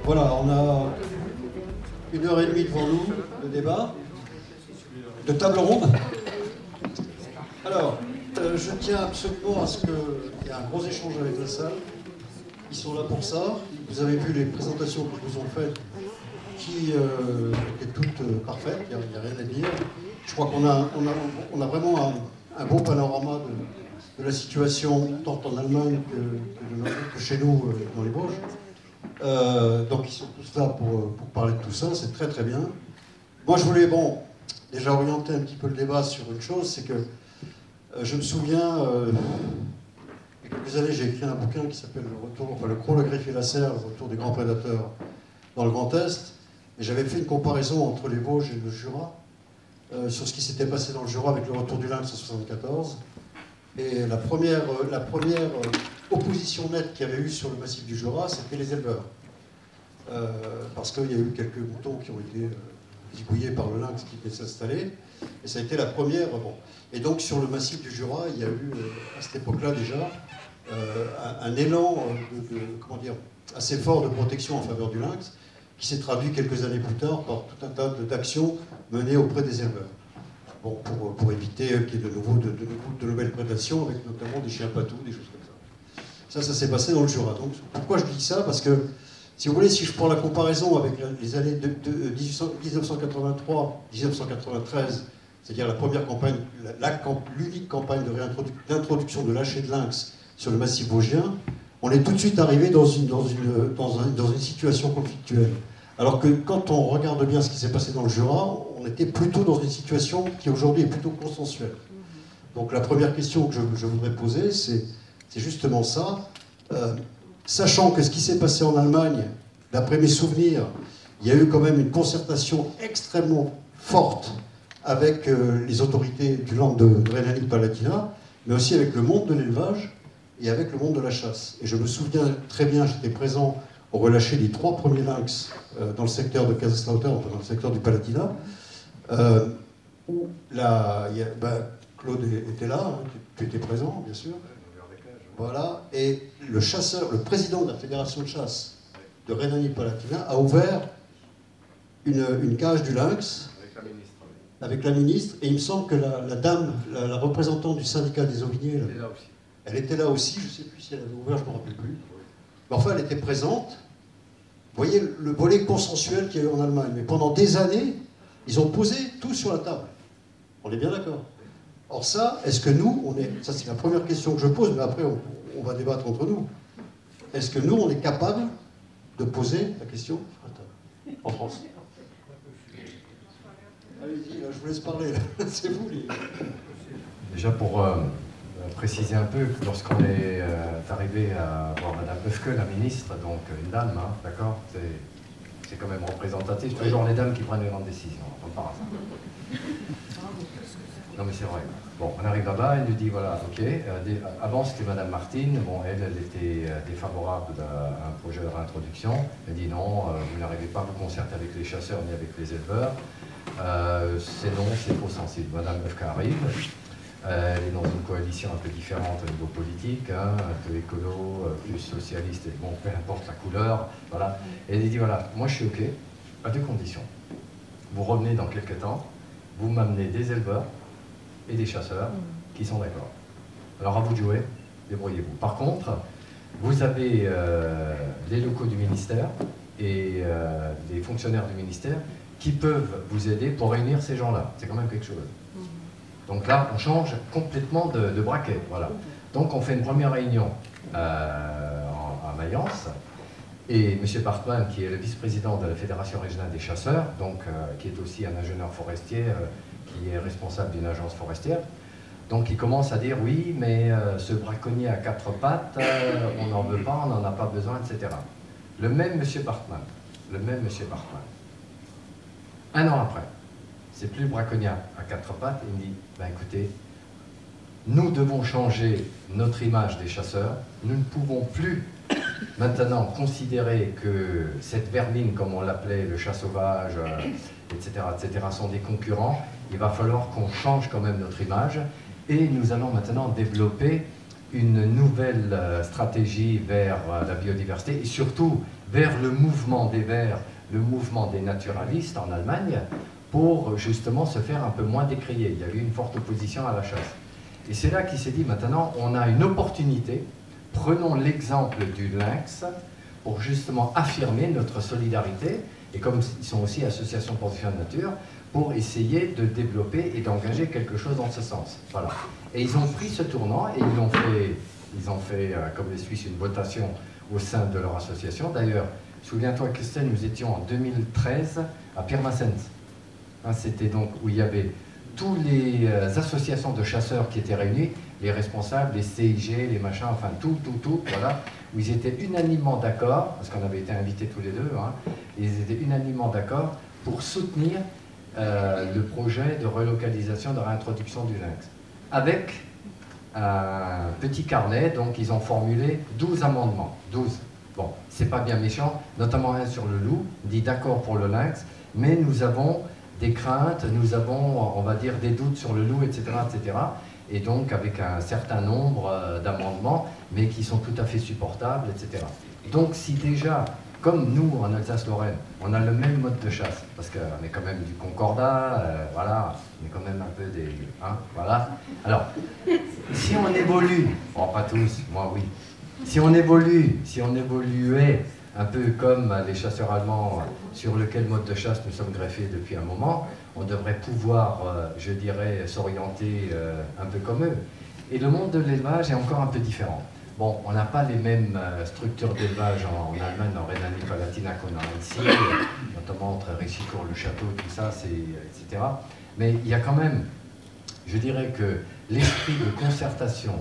Voilà, on a 1h30 devant nous de débat, de table ronde. Alors, je tiens absolument à ce qu'il y ait un gros échange avec la salle. Ils sont là pour ça. Vous avez vu les présentations qu'ils vous ont faites, qui étaient toutes parfaites, il n'y a rien à dire. Je crois qu'on a vraiment un bon panorama de la situation, tant en Allemagne que chez nous, dans les Vosges. Donc ils sont tous là pour parler de tout ça, c'est très très bien. Moi je voulais, déjà orienter un petit peu le débat sur une chose, c'est que je me souviens, il y a quelques années j'ai écrit un bouquin qui s'appelle Le Croc, le Griffe et la Serre, le retour des grands prédateurs dans le Grand Est, et j'avais fait une comparaison entre les Vosges et le Jura, sur ce qui s'était passé dans le Jura avec le retour du lynx en 1974. Et la première opposition nette qu'il y avait eu sur le massif du Jura, c'était les éleveurs. Parce qu'il y a eu quelques moutons qui ont été zigouillés par le lynx qui s'est installé. Et ça a été la première. Et donc sur le massif du Jura, il y a eu, à cette époque-là déjà, un élan comment dire, assez fort de protection en faveur du lynx, qui s'est traduit quelques années plus tard par tout un tas d'actions menées auprès des éleveurs. Pour éviter qu'il y ait de nouvelles prédations, avec notamment des chiens patous, des choses comme ça. Ça s'est passé dans le Jura. Donc, pourquoi je dis ça? Parce que, si vous voulez, si je prends la comparaison avec les années 1983-1993, c'est-à-dire la première campagne, l'unique campagne d'introduction de lâcher de lynx sur le massif vosgien, on est tout de suite arrivé dans une situation conflictuelle. Alors que quand on regarde bien ce qui s'est passé dans le Jura, on était plutôt dans une situation qui aujourd'hui est plutôt consensuelle. Donc la première question que je voudrais poser, c'est justement ça. Sachant que ce qui s'est passé en Allemagne, d'après mes souvenirs, il y a eu quand même une concertation extrêmement forte avec les autorités du land de Rhénanie-Palatinat, mais aussi avec le monde de l'élevage et avec le monde de la chasse. Et je me souviens très bien, j'étais présent au relâché des 3 premiers lynx dans le secteur de Kaiserslautern, dans le secteur du Palatinat, où Claude était là, hein, tu étais présent, bien sûr. Voilà, et le président de la fédération de chasse de Rhénanie-Palatinat a ouvert une cage du lynx avec la ministre, et il me semble que la dame, la représentante du syndicat des oviniers, elle était là aussi, je ne sais plus si elle avait ouvert, je ne me rappelle plus. Mais enfin, elle était présente. Vous voyez le volet consensuel qu'il y a eu en Allemagne. Mais pendant des années, ils ont posé tout sur la table. On est bien d'accord. Or ça, est-ce que nous, ça c'est la première question que je pose, mais après on va débattre entre nous. Est-ce que nous, on est capable de poser la question en France? Allez-y, je vous laisse parler. C'est vous, les... Déjà pour préciser un peu, lorsqu'on est arrivé à voir Madame Böfke, la ministre, donc une dame, hein, d'accord, c'est quand même représentatif, c'est toujours les dames qui prennent les grandes décisions, par hasard. Non mais c'est vrai. Bon, on arrive là-bas, elle nous dit, voilà, ok, avant c'était Madame Martine, elle était défavorable à un projet de réintroduction, elle dit non, vous n'arrivez pas à vous concerter avec les chasseurs ni avec les éleveurs, c'est non, c'est trop sensible. Madame Böfke arrive. Elle est dans une coalition un peu différente au niveau politique, hein, un peu écolo, plus socialiste, et bon, peu importe la couleur, voilà. Et elle dit, voilà, moi je suis OK, à 2 conditions. Vous revenez dans quelques temps, vous m'amenez des éleveurs et des chasseurs qui sont d'accord. Alors à vous de jouer, débrouillez-vous. Par contre, vous avez les locaux du ministère et des fonctionnaires du ministère qui peuvent vous aider pour réunir ces gens-là. C'est quand même quelque chose. Donc là, on change complètement de braquet, voilà. Donc on fait une première réunion à Mayence, et M. Bartmann, qui est le vice-président de la Fédération régionale des chasseurs, donc qui est aussi un ingénieur forestier, qui est responsable d'une agence forestière, donc il commence à dire, oui, mais ce braconnier à 4 pattes, on n'en veut pas, on n'en a pas besoin, etc. Le même M. Bartmann, un an après, c'est plus le braconnier à 4 pattes, il me dit, ben écoutez, nous devons changer notre image des chasseurs, nous ne pouvons plus maintenant considérer que cette vermine, comme on l'appelait, le chat sauvage, etc., sont des concurrents, il va falloir qu'on change quand même notre image, et nous allons maintenant développer une nouvelle stratégie vers la biodiversité, et surtout vers le mouvement des Verts, le mouvement des naturalistes en Allemagne, pour justement se faire un peu moins décrier. Il y a eu une forte opposition à la chasse. Et c'est là qu'il s'est dit, maintenant, on a une opportunité, prenons l'exemple du lynx pour justement affirmer notre solidarité, et comme ils sont aussi association pour la nature, pour essayer de développer et d'engager quelque chose dans ce sens. Voilà. Et ils ont pris ce tournant et ils ont fait comme les Suisses, une votation au sein de leur association. D'ailleurs, souviens-toi, Christine, nous étions en 2013 à Pirmasens. Hein, c'était donc où il y avait toutes les associations de chasseurs qui étaient réunies, les responsables, les CIG, les machins, enfin tout, voilà, où ils étaient unanimement d'accord, parce qu'on avait été invités tous les deux, hein, ils étaient unanimement d'accord pour soutenir le projet de relocalisation, de réintroduction du lynx. Avec un petit carnet, donc ils ont formulé 12 amendements. 12. Bon, c'est pas bien méchant, notamment un sur le loup, dit d'accord pour le lynx, mais nous avons des craintes, nous avons, on va dire, des doutes sur le loup, etc., etc. Et donc avec un certain nombre d'amendements, mais qui sont tout à fait supportables, etc. Donc si déjà, comme nous en Alsace-Lorraine, on a le même mode de chasse, parce qu'on est quand même du concordat, voilà, on est quand même un peu des... Hein, voilà. Alors, si on évolue, bon pas tous, moi oui, si on évoluait un peu comme les chasseurs allemands sur lequel mode de chasse nous sommes greffés depuis un moment, on devrait pouvoir, je dirais, s'orienter un peu comme eux. Et le monde de l'élevage est encore un peu différent. Bon, on n'a pas les mêmes structures d'élevage en Allemagne, en Rhénanie-Palatinat qu'on a ici, notamment entre Réchicourt, le château, tout ça, etc. Mais il y a quand même, je dirais que l'esprit de concertation,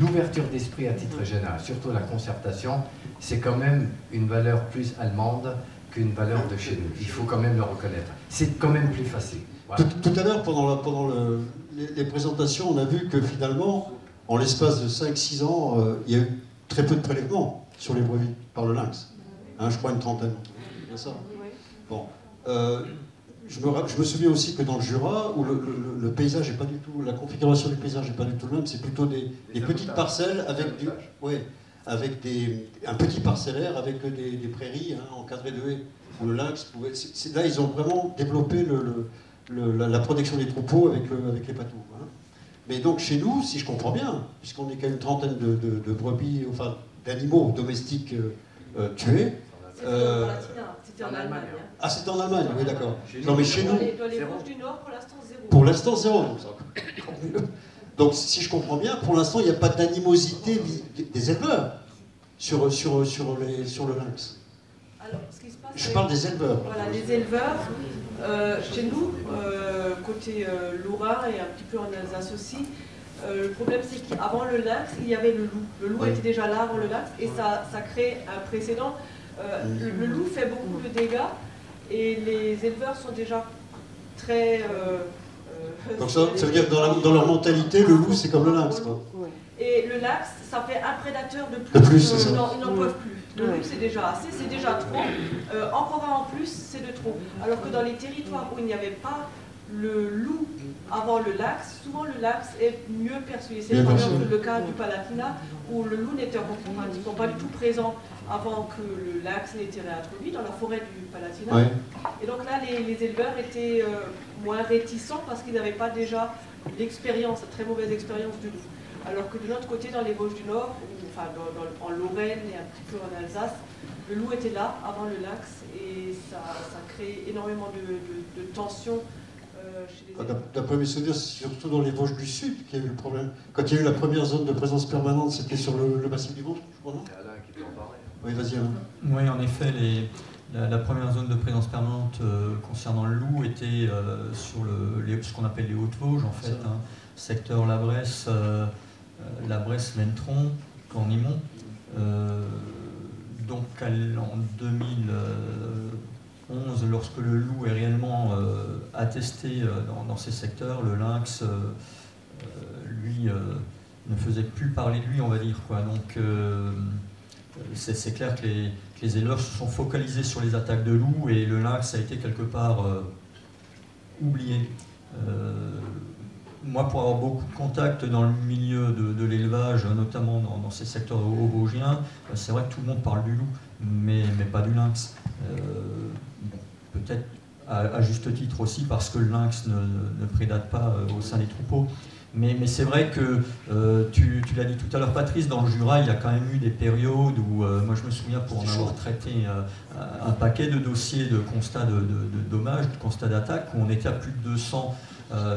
l'ouverture d'esprit à titre général, surtout la concertation, c'est quand même une valeur plus allemande qu'une valeur de chez nous. Il faut quand même le reconnaître. C'est quand même plus facile. Voilà. Tout à l'heure, pendant les présentations, on a vu que finalement, en l'espace de 5-6 ans, il y a eu très peu de prélèvements sur les brebis par le lynx. Hein, je crois une trentaine. C'est bien ça. Bon. Je me souviens aussi que dans le Jura, où le paysage n'est pas du tout, la configuration du paysage n'est pas du tout le même, c'est plutôt des petites parcelles avec un petit parcellaire avec des prairies hein, encadrées de haies. Où le lynx pouvait. Là, ils ont vraiment développé la protection des troupeaux avec les patous. Hein. Mais donc chez nous, si je comprends bien, puisqu'on est qu'à une trentaine de brebis, enfin d'animaux domestiques tués. C'était en Allemagne. Hein. Ah, c'était en Allemagne, oui, d'accord. Non, mais chez nous. Dans les Vosges du Nord, pour l'instant, zéro. Pour l'instant, zéro. Donc, si je comprends bien, pour l'instant, il n'y a pas d'animosité des éleveurs sur le lynx. Alors, ce qui se passe, je parle des éleveurs. Voilà, les éleveurs. Chez nous, côté Lorrain et un petit peu en Alsace aussi, le problème c'est qu'avant le lynx, il y avait le loup. Le loup était déjà là avant le lynx et ça crée un précédent. Le loup fait beaucoup de dégâts et les éleveurs sont déjà très... Donc ça veut dire que dans leur mentalité, le loup c'est comme le lynx. Quoi. Et le lynx, ça fait un prédateur de plus. Ils n'en peuvent plus. Le loup c'est déjà assez, c'est déjà trop. Encore un en plus, c'est de trop. Alors que dans les territoires où il n'y avait pas le loup avant le lynx, souvent le lynx est mieux perçu. C'est par exemple le cas du Palatinat où le loup n'était pratiquement pas du tout présent avant que le lynx n'ait été réintroduit dans la forêt du Palatinat. Ouais. Et donc là, les éleveurs étaient moins réticents parce qu'ils n'avaient pas déjà l'expérience, la très mauvaise expérience du loup. Alors que de l'autre côté, dans les Vosges du Nord, enfin en Lorraine et un petit peu en Alsace, le loup était là avant le lynx et ça crée énormément de tensions chez les éleveurs. D'après mes souvenirs, c'est surtout dans les Vosges du Sud qu'il y a eu le problème. Quand il y a eu la première zone de présence permanente, c'était sur le massif du Ventre, je crois, non ? C'est Alain qui peut en parler. Oui, vas-y Alain. Oui, en effet, la première zone de présence permanente concernant le loup était sur ce qu'on appelle les Hautes-Vosges, en fait, hein, secteur La Bresse, Mentron, Cornimont. Donc en 2011, lorsque le loup est réellement attesté dans ces secteurs, le lynx, lui, ne faisait plus parler de lui, on va dire, quoi. Donc c'est clair que les éleveurs se sont focalisés sur les attaques de loups et le lynx a été quelque part oublié. moi, pour avoir beaucoup de contacts dans le milieu de l'élevage, notamment dans ces secteurs vosgiens, c'est vrai que tout le monde parle du loup, mais pas du lynx. Bon, peut-être à juste titre aussi, parce que le lynx ne prédate pas au sein des troupeaux. Mais c'est vrai que, tu l'as dit tout à l'heure Patrice, dans le Jura, il y a quand même eu des périodes où, moi je me souviens pour en avoir traité un paquet de dossiers de constats de dommages, de constats d'attaque, où on était à plus de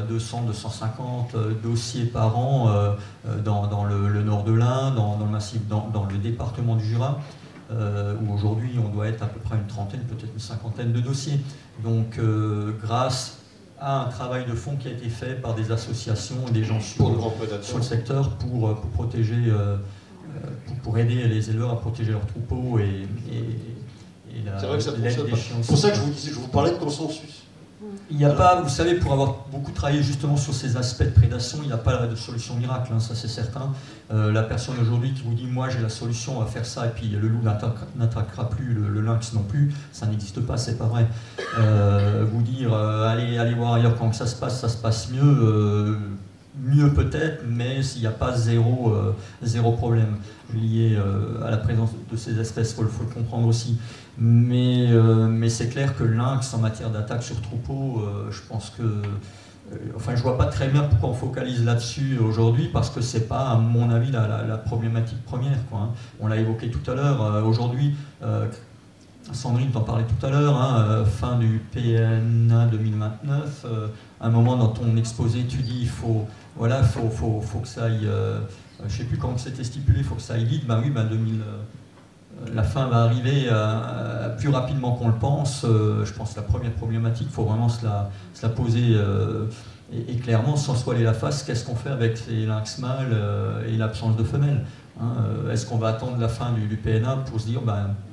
250 dossiers par an dans le nord de l'Ain, dans le massif, dans le département du Jura, où aujourd'hui on doit être à peu près une trentaine, peut-être une cinquantaine de dossiers. Donc grâce à un travail de fond qui a été fait par des associations et des gens sur le secteur pour protéger, pour aider les éleveurs à protéger leurs troupeaux et c'est vrai que ça fonctionne pas. C'est pour ça que je vous parlais de consensus. Il n'y a pas, vous savez, pour avoir beaucoup travaillé justement sur ces aspects de prédation, il n'y a pas de solution miracle, hein, ça c'est certain. La personne aujourd'hui qui vous dit « moi j'ai la solution, on va faire ça » et puis le loup n'attaquera plus, le lynx non plus, ça n'existe pas, c'est pas vrai. Vous dire allez voir ailleurs quand ça se passe mieux, mieux peut-être, mais s'il n'y a pas zéro problème lié à la présence de ces espèces, il faut le comprendre aussi. Mais c'est clair que le lynx en matière d'attaque sur troupeau, je pense que... enfin, je vois pas très bien pourquoi on focalise là-dessus aujourd'hui, parce que c'est pas, à mon avis, la problématique première, quoi, hein. On l'a évoqué tout à l'heure. Aujourd'hui, Sandrine t'en parlait tout à l'heure, hein, fin du PNA 2029, un moment dans ton exposé, tu dis il faut que ça aille, je sais plus quand c'était stipulé, il faut que ça aille vite. Ben oui, 2000. La fin va arriver plus rapidement qu'on le pense. Je pense que la première problématique, il faut vraiment se la poser et clairement, sans se voiler la face, qu'est-ce qu'on fait avec ces lynx mâles et l'absence de femelles, hein. Est-ce qu'on va attendre la fin du PNA pour se dire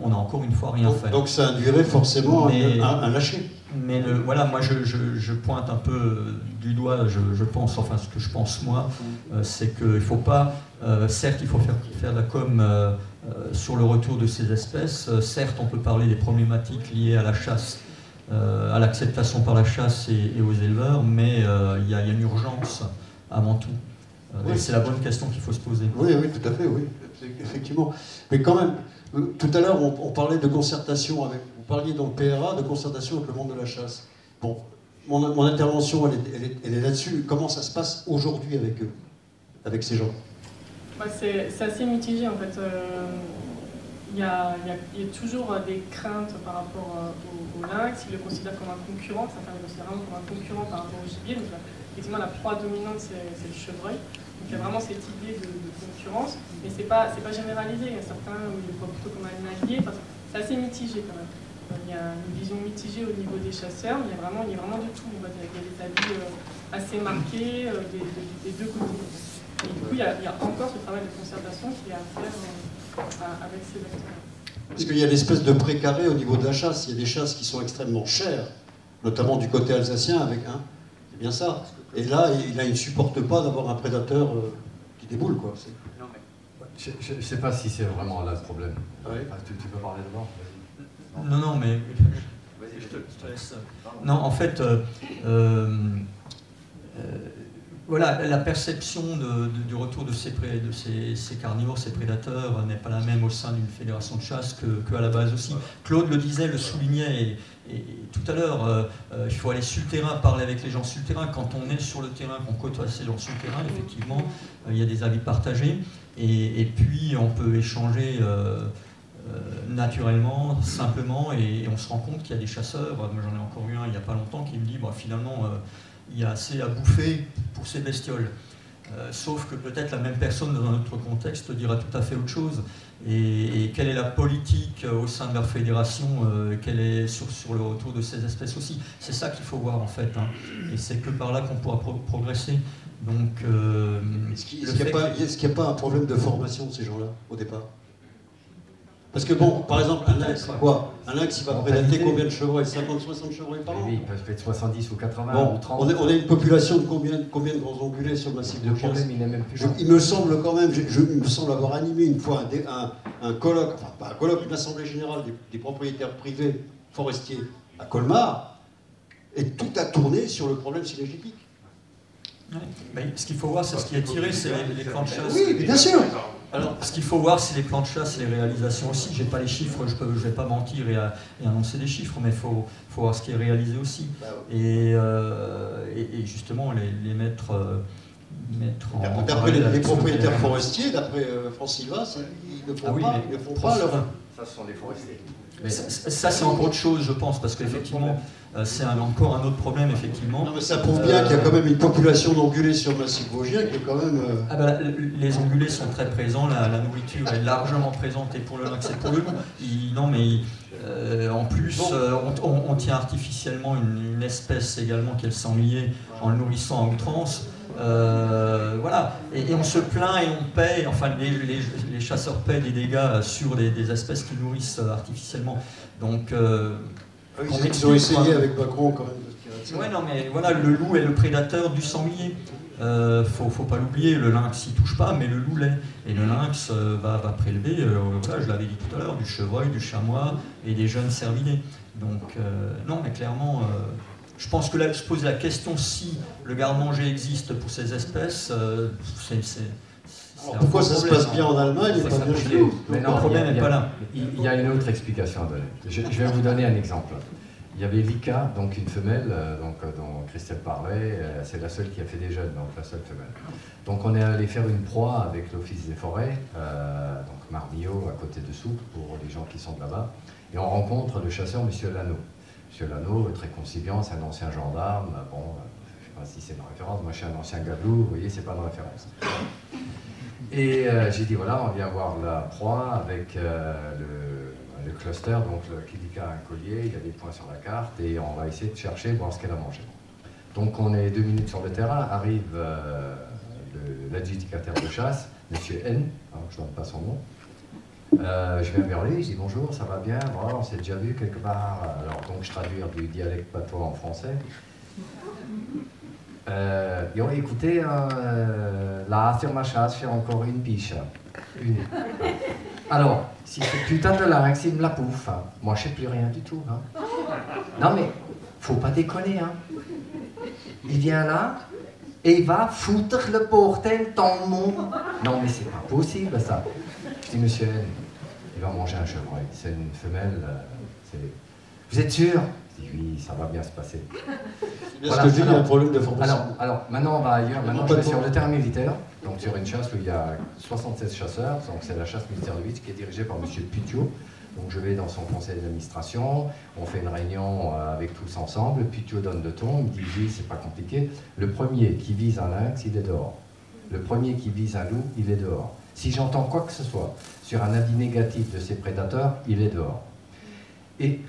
on a encore une fois rien fait? Donc ça induirait forcément un lâcher. Mais voilà, moi je pointe un peu du doigt, je pense, enfin ce que je pense moi, c'est qu'il ne faut pas, certes il faut faire de la com sur le retour de ces espèces, certes on peut parler des problématiques liées à la chasse, à l'acceptation par la chasse et aux éleveurs, mais il y a une urgence avant tout. Oui. C'est la bonne question qu'il faut se poser. Oui, tout à fait, oui, effectivement. Mais quand même, tout à l'heure on parlait de concertation avec... Vous parliez dans le PRA de concertation avec le monde de la chasse. Bon, mon intervention, elle est là-dessus. Comment ça se passe aujourd'hui avec eux, avec ces gens? C'est assez mitigé en fait. Il y a toujours des craintes par rapport au lynx. Ils le considèrent comme un concurrent, certains le considèrent vraiment comme un concurrent par rapport au gibier. Donc, effectivement, la proie dominante, c'est le chevreuil. Donc il y a vraiment cette idée de concurrence, mais c'est pas généralisé. Il y a certains où ils le voient plutôt comme un allié. Enfin, c'est assez mitigé quand même. Il y a une vision mitigée au niveau des chasseurs. Il y a vraiment de tout. Il y a des avis assez marqués des deux côtés. Et du coup, il y a encore ce travail de concertation qui est à faire avec ces acteurs. Parce qu'il y a l'espèce de précaré au niveau de la chasse. Il y a des chasses qui sont extrêmement chères, notamment du côté alsacien avec un. C'est bien ça. Et là, il ne supporte pas d'avoir un prédateur qui déboule, quoi. Non, mais je ne sais pas si c'est vraiment là le problème. Oui. Tu peux parler d'abord? Non, mais je te laisse. Non, en fait, voilà, la perception du retour de ces carnivores, ces prédateurs, n'est pas la même au sein d'une fédération de chasse qu'à la base aussi. Claude le disait, le soulignait, et tout à l'heure, il faut aller sur le terrain, parler avec les gens sur le terrain. Quand on est sur le terrain, qu'on côtoie ces gens sur le terrain, effectivement, il y a des avis partagés, et puis on peut échanger naturellement, simplement, et on se rend compte qu'il y a des chasseurs. Moi j'en ai encore eu un il n'y a pas longtemps qui me dit finalement il y a assez à bouffer pour ces bestioles. Sauf que peut-être la même personne dans un autre contexte dira tout à fait autre chose. Et quelle est la politique au sein de leur fédération, quelle est sur le retour de ces espèces aussi. C'est ça qu'il faut voir en fait, hein. Et c'est que par là qu'on pourra progresser. Donc, est-ce qu'il n'y a pas un problème de formation de ces gens-là au départ? Parce que bon, par exemple, un lynx, c'est quoi? Un lynx, il va prédater combien de chevreuils? 50, 60 chevreuils par an? Oui, il peut être 70 ou 80 bon, ou 30. On a une population de combien de grands ongulés sur le massif de Chiasse? Il me semble quand même, il me semble avoir animé une fois un colloque, enfin pas un colloque, une assemblée générale des propriétaires privés forestiers à Colmar, et tout a tourné sur le problème cynégétique. Mais ce qu'il faut voir, c'est ce qui est tiré, c'est les plans de chasse. Oui, bien sûr. Alors, ce qu'il faut voir, c'est les plans de chasse et les réalisations aussi. J'ai pas les chiffres, je ne vais pas mentir et annoncer des chiffres, mais il faut voir ce qui est réalisé aussi. Et justement, les mettre en d'après les propriétaires forestiers, d'après Franciva, ils ne font pas leur... Ça, ce sont des forestiers. Mais ça c'est encore autre chose, je pense, parce qu'effectivement, c'est encore un autre problème, effectivement. Non, mais ça prouve bien qu'il y a quand même une population d'ongulés sur le massif vosgien qui est quand même... Les ongulés sont très présents, la nourriture est largement présente et pour le lynx et pour le loup. En plus, on tient artificiellement une espèce également qui est le sanglier en le nourrissant à outrance. Voilà, et on se plaint et on paie, enfin les chasseurs paient des dégâts sur des espèces qui nourrissent artificiellement. Donc, ils ont essayé avec Macron quand même. Ouais, non, mais voilà, le loup est le prédateur du sanglier. Faut pas l'oublier, le lynx il touche pas, mais le loup l'est. Et le lynx va prélever, voilà, je l'avais dit tout à l'heure, du chevreuil, du chamois et des jeunes cervidés. Donc, non, mais clairement. Je pense que là, je pose la question si le garde-manger existe pour ces espèces. Pourquoi ça se passe bien en Allemagne et pas bien chez nous? Mais non, le problème n'est pas là. Il y a une autre explication à donner. Je vais vous donner un exemple. Il y avait Vika, donc une femelle, dont Christelle parlait, c'est la seule qui a fait des jeunes, donc la seule femelle. Donc on est allé faire une proie avec l'Office des forêts, donc Marmillot, à côté de Soupe, pour les gens qui sont là-bas, et on rencontre le chasseur M. Lano. M. Lano, très conciliant, c'est un ancien gendarme, bon, je ne sais pas si c'est une référence, moi je suis un ancien gabelou, vous voyez, c'est pas une référence. Et j'ai dit, voilà, on vient voir la proie avec le cluster, donc qui dit qu'il y a un collier, il y a des points sur la carte, et on va essayer de chercher, voir ce qu'elle a mangé. Donc on est 2 minutes sur le terrain, arrive l'adjudicataire de chasse, M. N, hein, je ne donne pas son nom. Je viens vers lui, je dis bonjour, ça va bien, bon, on s'est déjà vu quelque part. Alors donc je traduis du dialecte patois en français. Écoutez, là sur ma chasse, j'ai encore une biche. Une. Alors, si ce putain de lynx, il me la pouffe, hein. Moi je sais plus rien du tout. Hein. Non mais, faut pas déconner. Hein. Il vient là et il va foutre le bordel dans le monde. Non mais c'est pas possible ça. Je dis monsieur N, il va manger un chevreuil, c'est une femelle. Vous êtes sûr? Je dis oui, ça va bien se passer. Voilà, ce que je dis, il y a un problème de formation. Alors maintenant on va ailleurs, maintenant je vais sur le terrain militaire, donc sur une chasse où il y a 76 chasseurs, donc c'est la chasse militaire de Vitz qui est dirigée par M. Putiot. Donc je vais dans son conseil d'administration, on fait une réunion avec tous ensemble, Putiot donne le ton, il me dit oui, c'est pas compliqué. Le premier qui vise un lynx, il est dehors. Le premier qui vise un loup, il est dehors. Si j'entends quoi que ce soit sur un avis négatif de ces prédateurs, il est dehors. Et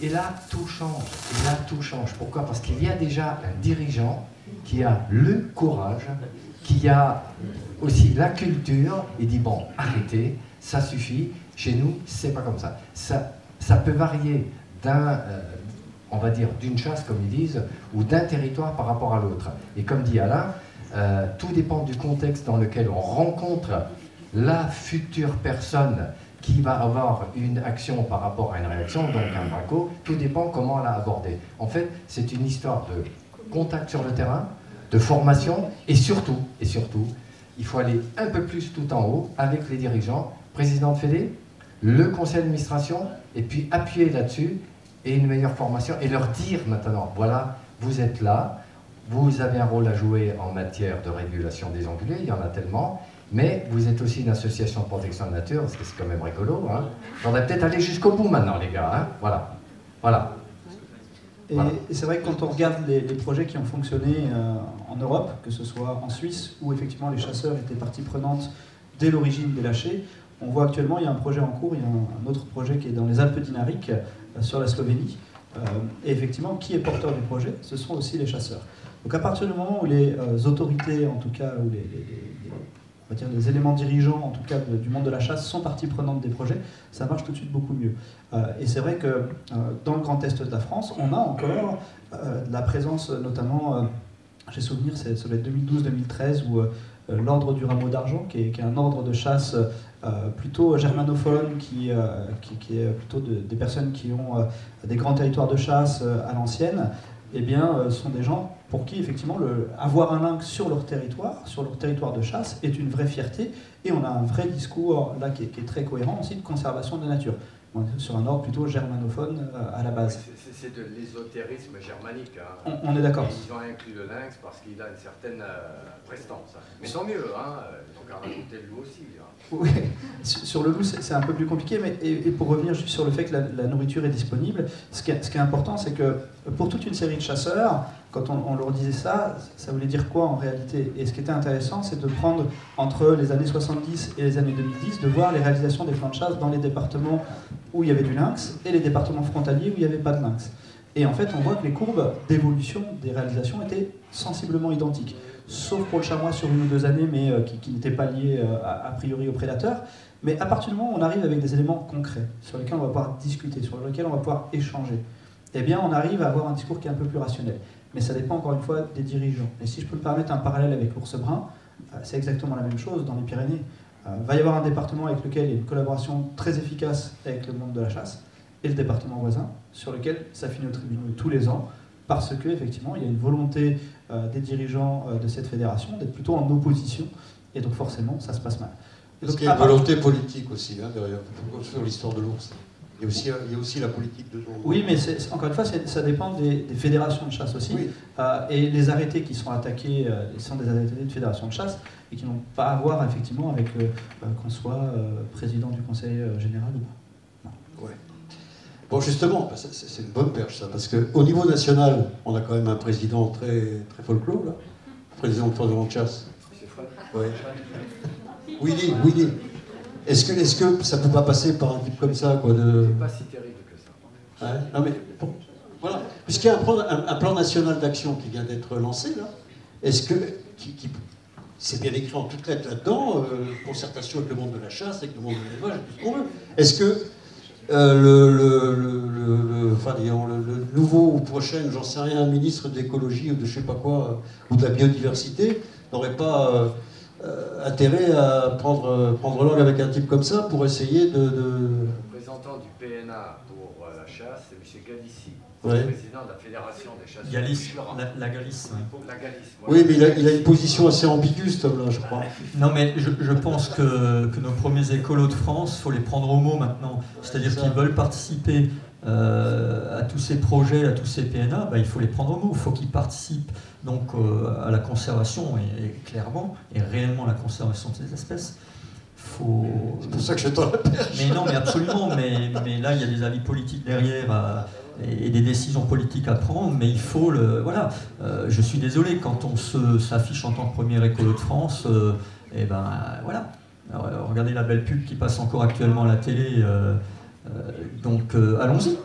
là, tout change. Et là, tout change. Pourquoi? Parce qu'il y a déjà un dirigeant qui a le courage, qui a aussi la culture, et dit bon, arrêtez, ça suffit. Chez nous, c'est pas comme ça. Ça peut varier on va dire, d'une chasse, comme ils disent, ou d'un territoire par rapport à l'autre. Et comme dit Alain, tout dépend du contexte dans lequel on rencontre la future personne qui va avoir une action par rapport à une réaction, donc un braco, tout dépend comment elle a abordé. En fait, c'est une histoire de contact sur le terrain, de formation, et surtout, il faut aller un peu plus tout en haut avec les dirigeants, président de Fédé, le conseil d'administration, et puis appuyer là-dessus, et une meilleure formation, et leur dire maintenant, voilà, vous êtes là, vous avez un rôle à jouer en matière de régulation des ongulés, il y en a tellement, mais vous êtes aussi une association de protection de la nature, parce que c'est quand même rigolo. Hein. On va peut-être aller jusqu'au bout maintenant, les gars. Hein. Voilà. Et c'est vrai que quand on regarde les projets qui ont fonctionné en Europe, que ce soit en Suisse, où effectivement les chasseurs étaient partie prenante dès l'origine des lâchers, on voit actuellement, il y a un projet en cours, il y a un autre projet qui est dans les Alpes dinariques, sur la Slovénie. Et effectivement, qui est porteur du projet? Ce sont aussi les chasseurs. Donc à partir du moment où les autorités, en tout cas, ou on va dire les éléments dirigeants, en tout cas du monde de la chasse, sont partie prenante des projets, ça marche tout de suite beaucoup mieux. Et c'est vrai que dans le Grand Est de la France, on a encore la présence, notamment, j'ai souvenir, ça doit être 2012-2013, où l'ordre du rameau d'argent, qui est un ordre de chasse plutôt germanophone, qui est plutôt des personnes qui ont des grands territoires de chasse à l'ancienne, eh bien, sont des gens pour qui, effectivement, avoir un lynx sur leur territoire de chasse, est une vraie fierté. Et on a un vrai discours, là, qui est très cohérent aussi, de conservation de la nature. On est sur un ordre plutôt germanophone à la base. C'est de l'ésotérisme germanique. Hein. On est d'accord. Ils ont inclus le lynx parce qu'il a une certaine prestance. Mais tant mieux, hein. Ils ont qu'à rajouter le loup aussi. Hein. Oui, sur le loup, c'est un peu plus compliqué, mais et pour revenir juste sur le fait que la nourriture est disponible, ce qui est important, c'est que pour toute une série de chasseurs, quand on leur disait ça, ça voulait dire quoi en réalité? Et ce qui était intéressant, c'est de prendre entre les années 70 et les années 2010, de voir les réalisations des plans de chasse dans les départements où il y avait du lynx et les départements frontaliers où il n'y avait pas de lynx. Et en fait, on voit que les courbes d'évolution des réalisations étaient sensiblement identiques, sauf pour le chamois sur 1 ou 2 années, mais qui n'étaient pas liés a priori aux prédateurs. Mais à partir du moment où on arrive avec des éléments concrets, sur lesquels on va pouvoir discuter, sur lesquels on va pouvoir échanger, eh bien on arrive à avoir un discours qui est un peu plus rationnel. Mais ça dépend encore une fois des dirigeants. Et si je peux me permettre un parallèle avec l'ours brun, c'est exactement la même chose dans les Pyrénées. Il va y avoir un département avec lequel il y a une collaboration très efficace avec le monde de la chasse, et le département voisin, sur lequel ça finit au tribunal tous les ans, parce qu'effectivement, il y a une volonté des dirigeants de cette fédération d'être plutôt en opposition, et donc forcément, ça se passe mal. Parce qu'il y a une volonté politique aussi, hein, derrière, sur l'histoire de l'ours. Il y a aussi la politique de l'ours. Oui, mais encore une fois, ça dépend des fédérations de chasse aussi. Oui. Et les arrêtés qui sont attaqués sont des arrêtés de fédérations de chasse, et qui n'ont pas à voir effectivement avec qu'on soit président du conseil général ou pas. Ouais. Bon, justement, c'est une bonne perche ça, parce qu'au niveau national, on a quand même un président très, très folklore, là, président de chasse. Ouais. Willy. Est-ce que ça ne peut pas passer par un type comme ça, quoi, de... C'est pas si terrible que ça. Ouais, non mais bon, voilà. Puisqu'il y a un plan national d'action qui vient d'être lancé, là, est-ce que... c'est bien écrit en toutes lettres là-dedans, concertation avec le monde de la chasse, avec le monde de l'élevage, tout ce qu'on veut. Est-ce que le nouveau ou prochain, j'en sais rien, ministre de l'écologie ou de je sais pas quoi, ou de la biodiversité, n'aurait pas intérêt à prendre langue avec un type comme ça pour essayer de... Le représentant du PNA pour la chasse, c'est M. Galissi, ouais. Président de la Fédération des chasseurs. La Galice. Oui, la Galice, voilà. Oui, mais il a une position assez ambiguë, ce homme-là, je crois. Non, mais je pense que nos premiers écolos de France, il faut les prendre au mot maintenant. C'est-à-dire qu'ils veulent participer à tous ces projets, à tous ces PNA, il faut les prendre au mot. Il faut qu'ils participent donc à la conservation, et clairement, et réellement la conservation de ces espèces. C'est pour ça que je tends la perche. Mais non, mais absolument. Mais là, il y a des avis politiques derrière et des décisions politiques à prendre. Mais il faut le... Voilà. Je suis désolé, quand on s'affiche en tant que premier écolo de France, voilà. Alors, regardez la belle pub qui passe encore actuellement à la télé. Donc, allons-y.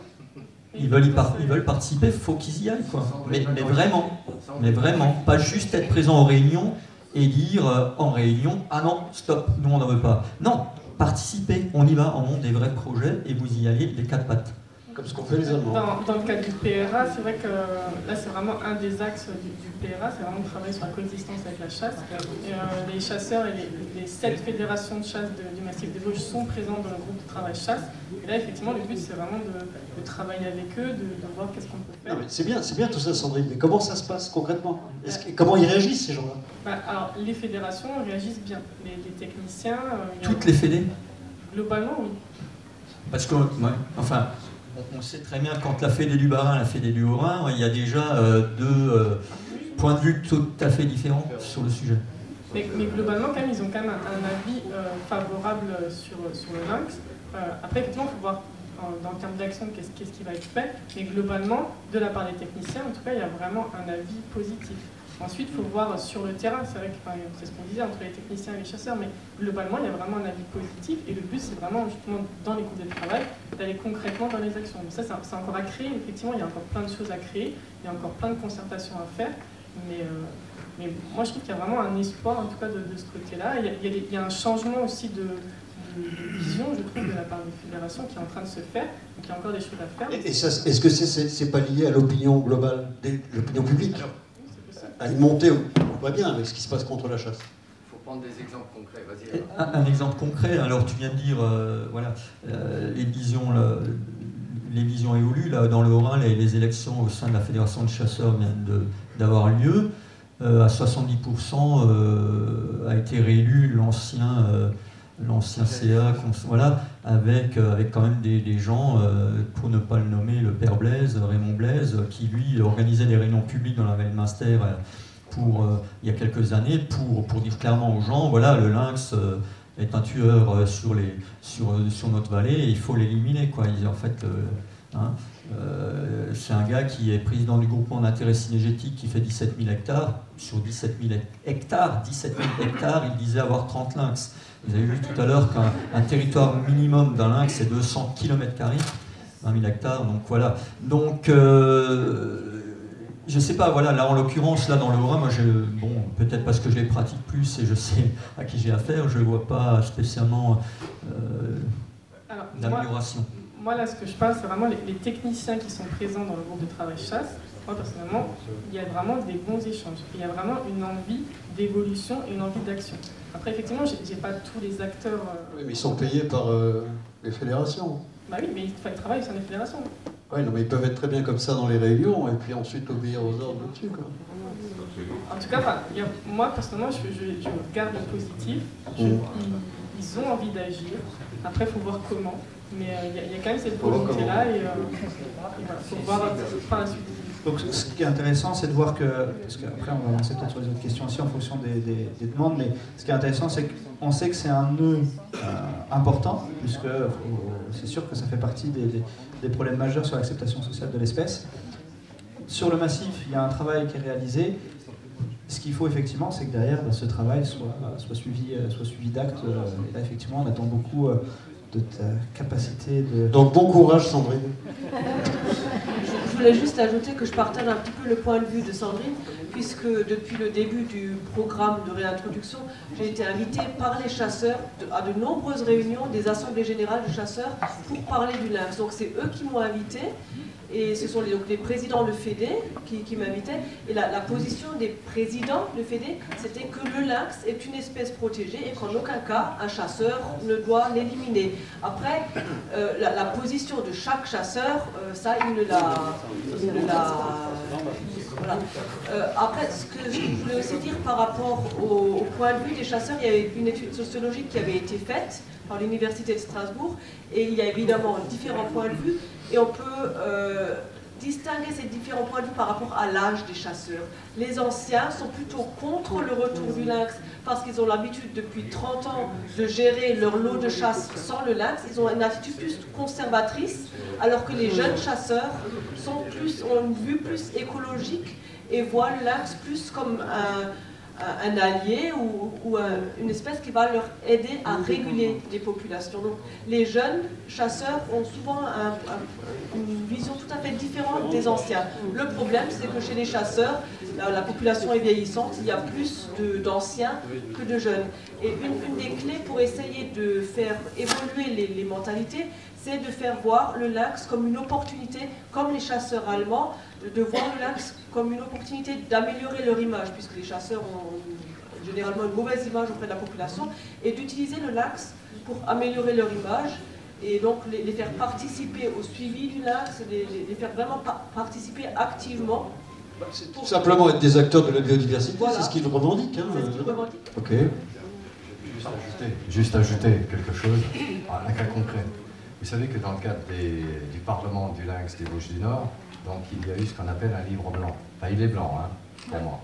Ils veulent participer, il faut qu'ils y aillent, quoi. Mais vraiment, pas juste être présent en réunion et dire en réunion, ah non, stop, nous on n'en veut pas. Non, participez, on y va, on monte des vrais projets et vous y allez les 4 pattes. Comme ce qu'on fait les Allemands. Dans le cadre du PRA, c'est vrai que là c'est vraiment un des axes du PRA, c'est vraiment de travailler sur la coexistence avec la chasse. Les chasseurs et les 7 fédérations de chasse du massif des Vosges sont présents dans le groupe de travail chasse. Et là effectivement le but c'est vraiment de travailler avec eux, de voir qu'est-ce qu'on peut faire. C'est bien tout ça, Sandrine, mais comment ça se passe concrètement? Comment ils réagissent ces gens-là? Alors les fédérations réagissent bien, les techniciens... Toutes les fédés? Globalement oui. Parce que, on sait très bien que quand la Fédé du Bas-Rhin, la Fédé du Haut-Rhin, il y a déjà 2 points de vue tout à fait différents sur le sujet. Mais globalement, quand même, ils ont quand même un avis favorable sur le lynx. Après, effectivement, il faut voir dans le terme d'action qu'est-ce qui va être fait. Mais globalement, de la part des techniciens, en tout cas, il y a vraiment un avis positif. Ensuite, il faut voir sur le terrain, c'est vrai que c'est ce qu'on disait entre les techniciens et les chasseurs, mais globalement, il y a vraiment un avis positif et le but, c'est vraiment justement dans les groupes de travail d'aller concrètement dans les actions. Mais ça, c'est encore à créer, effectivement, il y a encore plein de choses à créer, il y a encore plein de concertations à faire, mais moi, je trouve qu'il y a vraiment un espoir, en tout cas, de ce côté-là. Il y a un changement aussi de vision, je trouve, de la part des fédérations qui est en train de se faire, donc il y a encore des choses à faire. Et ça, est-ce que c'est pas lié à l'opinion globale, l'opinion publique? À une montée, on voit bien avec ce qui se passe contre la chasse. Il faut prendre des exemples concrets, vas-y. Un exemple concret, alors tu viens de dire, les visions les visions évoluent. Là, dans le Haut-Rhin, les élections au sein de la Fédération de chasseurs viennent d'avoir lieu. À 70% a été réélu l'ancien CA, voilà, avec quand même des gens, pour ne pas le nommer, le père Blaise, Raymond Blaise, qui lui organisait des réunions publiques dans la vallée de Münster il y a quelques années pour dire clairement aux gens, voilà, le lynx est un tueur sur notre vallée et il faut l'éliminer, quoi. En fait, c'est un gars qui est président du groupement d'intérêt synergétique qui fait 17 000 hectares. Sur 17 000 hectares, il disait avoir 30 lynx. Vous avez vu tout à l'heure qu'un territoire minimum d'un lynx, c'est 200 km², 20 000 hectares. Donc voilà. Donc, je sais pas, voilà, là en l'occurrence, là dans le Haut-Rhin, moi, peut-être parce que je les pratique plus et je sais à qui j'ai affaire, je ne vois pas spécialement d'amélioration. Moi, là, ce que je parle, c'est vraiment les techniciens qui sont présents dans le groupe de travail chasse. Moi, personnellement, il y a vraiment des bons échanges. Il y a vraiment une envie d'évolution et une envie d'action. Après, effectivement, je n'ai pas tous les acteurs... Oui, mais ils sont payés par les fédérations. Bah oui, mais ils travaillent sur les fédérations. Oui, non, mais ils peuvent être très bien comme ça dans les réunions et puis ensuite obéir aux ordres dessus, quoi. En tout cas, moi, personnellement, je regarde le positif. Ils ont envie d'agir. Après, il faut voir comment. Mais il y a quand même cette volonté-là et voilà, faut voir par la suite. Donc ce qui est intéressant, c'est de voir que, parce qu'après on va avancer peut-être sur les autres questions aussi en fonction des demandes, mais ce qui est intéressant, c'est qu'on sait que c'est un nœud important, puisque c'est sûr que ça fait partie des problèmes majeurs sur l'acceptation sociale de l'espèce. Sur le massif, il y a un travail qui est réalisé. Ce qu'il faut effectivement, c'est que derrière, ce travail soit suivi d'actes. Et là, effectivement, on attend beaucoup de ta capacité de... Donc bon courage, Sandrine. Je voulais juste ajouter que je partage un petit peu le point de vue de Sandrine, puisque depuis le début du programme de réintroduction, j'ai été invitée par les chasseurs à de nombreuses réunions des assemblées générales de chasseurs pour parler du lynx. Donc c'est eux qui m'ont invitée. Et ce sont donc les présidents de FEDE qui m'invitaient. Et la position des présidents de FEDE, c'était que le lynx est une espèce protégée et qu'en aucun cas, un chasseur ne doit l'éliminer. Après, la position de chaque chasseur, ça, il ne l'a... Voilà. Après, ce que je voulais aussi dire par rapport au point de vue des chasseurs, il y avait une étude sociologique qui avait été faite par l'Université de Strasbourg, et il y a évidemment différents points de vue, et on peut distinguer ces différents points de vue par rapport à l'âge des chasseurs. Les anciens sont plutôt contre le retour du lynx, parce qu'ils ont l'habitude depuis 30 ans de gérer leur lot de chasse sans le lynx. Ils ont une attitude plus conservatrice, alors que les jeunes chasseurs ont une vue plus écologique et voient le lynx plus comme un allié ou une espèce qui va leur aider à réguler les populations. Donc les jeunes chasseurs ont souvent une vision tout à fait différente des anciens. Le problème, c'est que chez les chasseurs, la population est vieillissante, il y a plus d'anciens que de jeunes. Et une des clés pour essayer de faire évoluer les mentalités, c'est de faire voir le lynx comme une opportunité, comme les chasseurs allemands, de voir le lynx comme une opportunité d'améliorer leur image, puisque les chasseurs ont généralement une mauvaise image auprès de la population, et d'utiliser le lynx pour améliorer leur image, et donc les faire participer au suivi du lynx, les faire vraiment participer activement. C'est tout simplement être des acteurs de la biodiversité, voilà. C'est ce qu'ils revendiquent. Hein. C'est ce qu'ils revendiquent. Ok. Juste ajouter quelque chose, un cas concret. Vous savez que dans le cadre du Parlement du lynx des Vosges du Nord, donc il y a eu ce qu'on appelle un livre blanc. Enfin, il est blanc, hein, pour moi.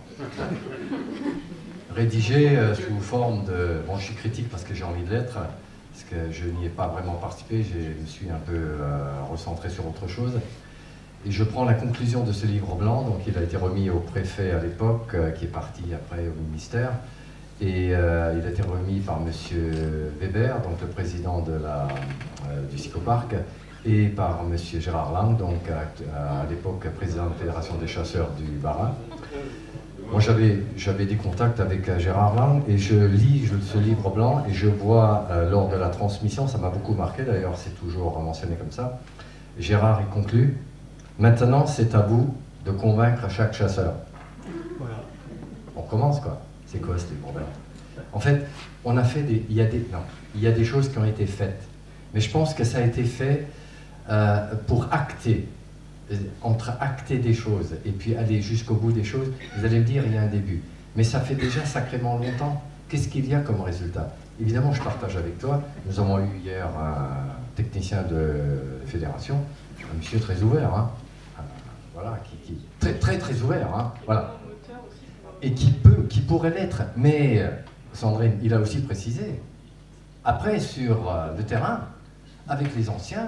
Rédigé sous forme de... Bon, je suis critique parce que j'ai envie de l'être, parce que je n'y ai pas vraiment participé, je me suis un peu recentré sur autre chose. Et je prends la conclusion de ce livre blanc, donc il a été remis au préfet à l'époque, qui est parti après au ministère. Et il a été remis par M. Weber, donc le président du Psychoparc, et par M. Gérard Lang, donc à l'époque président de la Fédération des chasseurs du Bas-Rhin. Moi j'avais des contacts avec Gérard Lang et je lis ce livre blanc et je vois lors de la transmission, ça m'a beaucoup marqué d'ailleurs, c'est toujours mentionné comme ça, Gérard il conclut, maintenant c'est à vous de convaincre chaque chasseur. On commence quoi. C'est quoi ce livre blanc? En fait, il y a des choses qui ont été faites. Mais je pense que ça a été fait pour acter, entre acter des choses et puis aller jusqu'au bout des choses, vous allez me dire, il y a un début. Mais ça fait déjà sacrément longtemps. Qu'est-ce qu'il y a comme résultat? Évidemment, je partage avec toi. Nous avons eu hier un technicien de fédération, un monsieur très ouvert, hein, voilà, qui très ouvert, hein, voilà, et qui pourrait l'être. Mais Sandrine, il a aussi précisé. Après, sur le terrain, avec les anciens,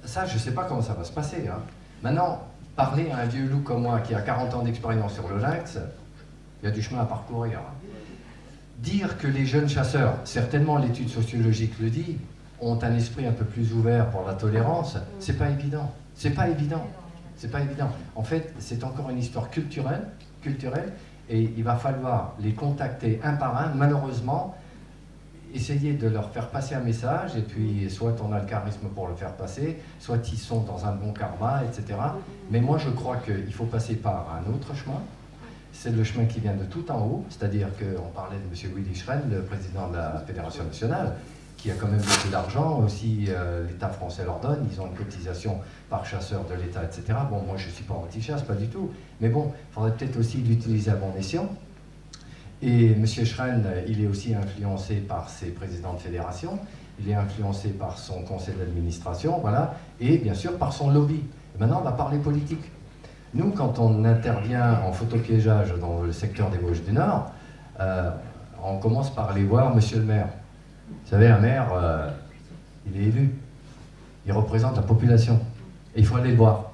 ça, je ne sais pas comment ça va se passer. Hein. Maintenant, parler à un vieux loup comme moi qui a 40 ans d'expérience sur le lynx, il y a du chemin à parcourir. Dire que les jeunes chasseurs, certainement l'étude sociologique le dit, ont un esprit un peu plus ouvert pour la tolérance, c'est pas évident. C'est pas évident. C'est pas évident. En fait, c'est encore une histoire culturelle, et il va falloir les contacter un par un, malheureusement, essayer de leur faire passer un message, et puis soit on a le charisme pour le faire passer, soit ils sont dans un bon karma, etc. Mais moi je crois qu'il faut passer par un autre chemin. C'est le chemin qui vient de tout en haut, c'est-à-dire qu'on parlait de M. Willy Schren, le président de la Fédération nationale, qui a quand même beaucoup d'argent, aussi l'État français leur donne, ils ont une cotisation par chasseur de l'État, etc. Bon, moi je ne suis pas anti-chasse, pas du tout, mais bon, il faudrait peut-être aussi l'utiliser à bon escient. Et M. Schren, il est aussi influencé par ses présidents de fédération, il est influencé par son conseil d'administration, voilà, et bien sûr par son lobby. Et maintenant, on va parler politique. Nous, quand on intervient en photopiégeage dans le secteur des Vosges du Nord, on commence par aller voir Monsieur le maire. Vous savez, un maire, il est élu, il représente la population, et il faut aller le voir.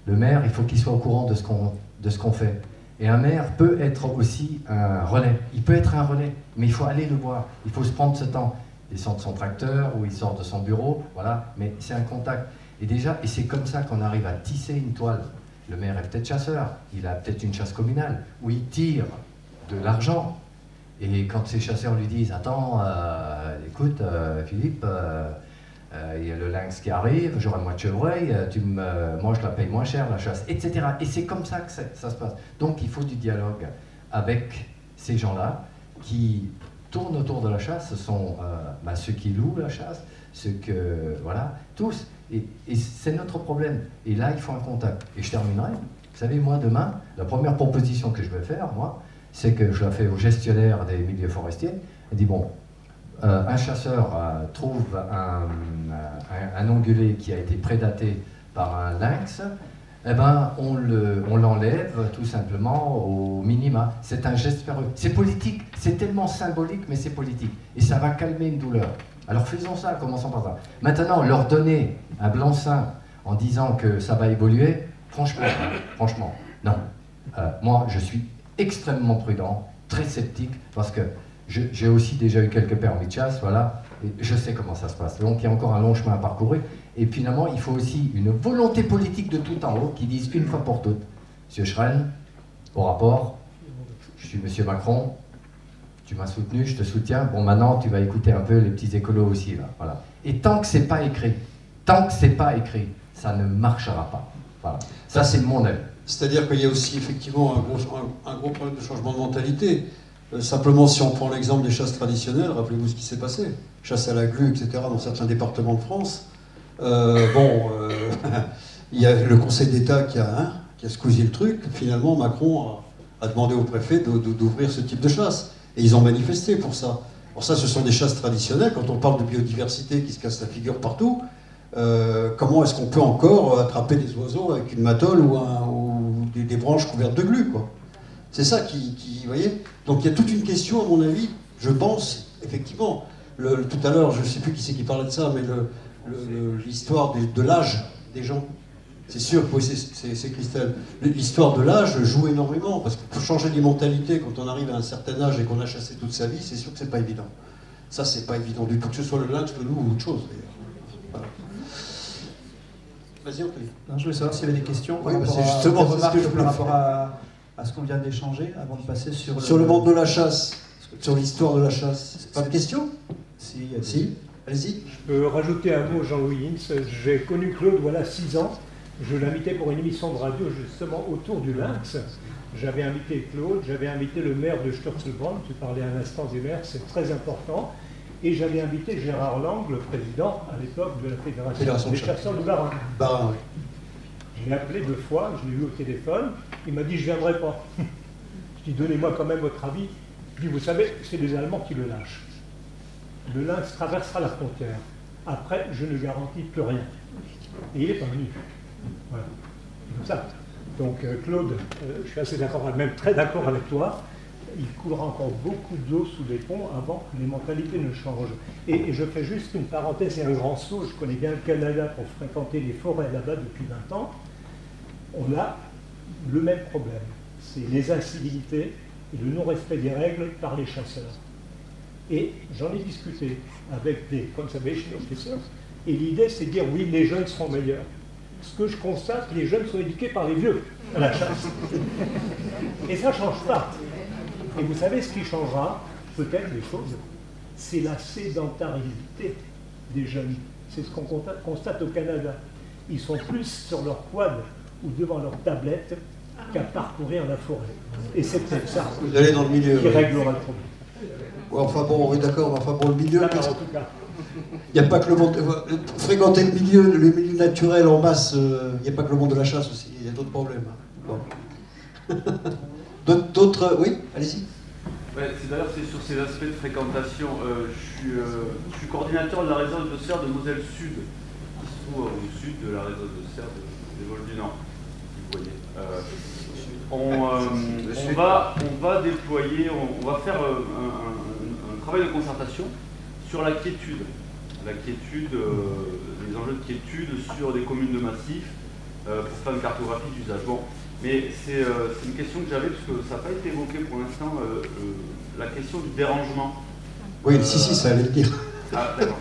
Le maire, il faut qu'il soit au courant de ce qu'on fait. Et un maire peut être aussi un relais. Il peut être un relais, mais il faut aller le voir. Il faut se prendre ce temps. Il sort de son tracteur ou il sort de son bureau, voilà, mais c'est un contact. Et déjà, et c'est comme ça qu'on arrive à tisser une toile. Le maire est peut-être chasseur, il a peut-être une chasse communale, où il tire de l'argent. Et quand ces chasseurs lui disent « Attends, écoute, Philippe, il y a le lynx qui arrive, j'aurai moins de chevreuil, moi je la paye moins cher, la chasse, etc. » Et c'est comme ça que ça se passe. Donc il faut du dialogue avec ces gens-là qui tournent autour de la chasse. Ce sont ceux qui louent la chasse, voilà, tous. Et c'est notre problème. Et là, il faut un contact. Et je terminerai. Vous savez, moi, demain, la première proposition que je vais faire, moi, c'est que je la fais au gestionnaire des milieux forestiers. Elle dit, bon, un chasseur trouve un ongulé qui a été prédaté par un lynx, eh ben, on l'enlève tout simplement au minima. C'est un geste ferreux. C'est politique. C'est tellement symbolique, mais c'est politique. Et ça va calmer une douleur. Alors faisons ça, commençons par ça. Maintenant, leur donner un blanc-seing en disant que ça va évoluer, franchement, non. Moi, je suis extrêmement prudent, très sceptique, parce que j'ai aussi déjà eu quelques permis de chasse, voilà, et je sais comment ça se passe. Donc il y a encore un long chemin à parcourir. Et finalement, il faut aussi une volonté politique de tout en haut qui dise une fois pour toutes, M. Schren, au rapport, je suis M. Macron, tu m'as soutenu, je te soutiens, bon maintenant tu vas écouter un peu les petits écolos aussi, là, voilà. Et tant que c'est pas écrit, ça ne marchera pas. Voilà. Ça c'est mon avis. C'est-à-dire qu'il y a aussi effectivement un gros problème de changement de mentalité. Simplement, si on prend l'exemple des chasses traditionnelles, rappelez-vous ce qui s'est passé. Chasse à la glu, etc., dans certains départements de France. Il y a le Conseil d'État qui a squeezé le truc. Finalement, Macron a demandé au préfet d'ouvrir ce type de chasse. Et ils ont manifesté pour ça. Alors ça, ce sont des chasses traditionnelles. Quand on parle de biodiversité qui se casse la figure partout, comment est-ce qu'on peut encore attraper des oiseaux avec une matole ou des branches couvertes de glu, quoi. C'est ça vous voyez. Donc il y a toute une question, à mon avis, je pense, effectivement. Tout à l'heure, je ne sais plus qui c'est qui parlait de ça, mais l'histoire de l'âge des gens. C'est sûr, oui, c'est Christelle. L'histoire de l'âge joue énormément, parce que pour changer les mentalités, quand on arrive à un certain âge et qu'on a chassé toute sa vie, c'est sûr que c'est pas évident. Ça, c'est pas évident du tout, que ce soit le lynx, le loup ou autre chose. Voilà. Vas-y, Anthony. Je voulais savoir s'il y avait des questions par rapport à ce qu'on vient d'échanger, avant de passer sur le monde de la chasse, sur l'histoire de la chasse. Pas de questions? Si. Allez-y. Je peux rajouter un mot, Jean-Louis Hinz. J'ai connu Claude, voilà 6 ans. Je l'invitais pour une émission de radio justement autour du lynx. J'avais invité Claude, j'avais invité le maire de Sturzelbrand, tu parlais un instant du maire, c'est très important. Et j'avais invité Gérard Lang, le président à l'époque de la Fédération des chasseurs du Bas-Rhin. Oui. Je l'ai appelé 2 fois, je l'ai eu au téléphone, il m'a dit je ne viendrai pas. Je dis donnez-moi quand même votre avis. Je dis vous savez, c'est les Allemands qui le lâchent. Le lynx traversera la frontière. Après, je ne garantis plus rien. Et il n'est pas venu. Voilà. C'est comme ça. Donc Claude, je suis assez d'accord, même très d'accord avec toi. Il coulera encore beaucoup d'eau sous les ponts avant que les mentalités ne changent. Et je fais juste une parenthèse et un grand saut. Je connais bien le Canada pour fréquenter les forêts là-bas depuis 20 ans. On a le même problème. C'est les incivilités et le non-respect des règles par les chasseurs. Et j'en ai discuté avec des conservation officers. Et l'idée, c'est de dire oui, les jeunes seront meilleurs. Ce que je constate, les jeunes sont éduqués par les vieux à la chasse. Et ça ne change pas. Et vous savez ce qui changera, peut-être les choses, c'est la sédentarité des jeunes. C'est ce qu'on constate au Canada. Ils sont plus sur leur quad ou devant leur tablette qu'à parcourir la forêt. Et c'est peut-être ça vous allez dans le milieu, qui réglera le problème. Ouais, enfin bon, oui d'accord, enfin bon, le milieu... En tout cas. Il n'y a pas que le monde... Fréquenter le milieu naturel en masse, il n'y a pas que le monde de la chasse aussi, il y a d'autres problèmes. Bon. D'autres... Oui, allez-y. Ouais, d'ailleurs, c'est sur ces aspects de fréquentation. Je suis coordinateur de la réserve de cerfs de Moselle Sud, qui se trouve au sud de la réserve de cerfs des Vosges du Nord, vous voyez. On va déployer, on va faire un travail de concertation sur la quiétude. Les enjeux de quiétude sur des communes de massif pour faire une cartographie d'usage. Bon, mais c'est une question que j'avais parce que ça n'a pas été évoqué pour l'instant, la question du dérangement. Oui, si, ça allait le dire. Ah, d'accord.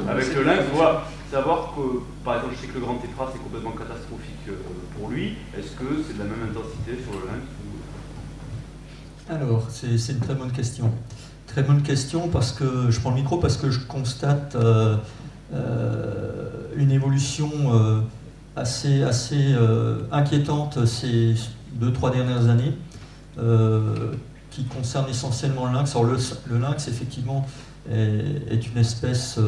Avec le lynx, on va savoir que, par exemple, je sais que le grand tétras c'est complètement catastrophique pour lui. Est-ce que c'est de la même intensité sur le lynx ou... Alors, c'est une très bonne question. Très bonne question parce que je prends le micro parce que je constate une évolution assez inquiétante ces 2-3 dernières années qui concerne essentiellement le lynx. Alors le lynx effectivement est une espèce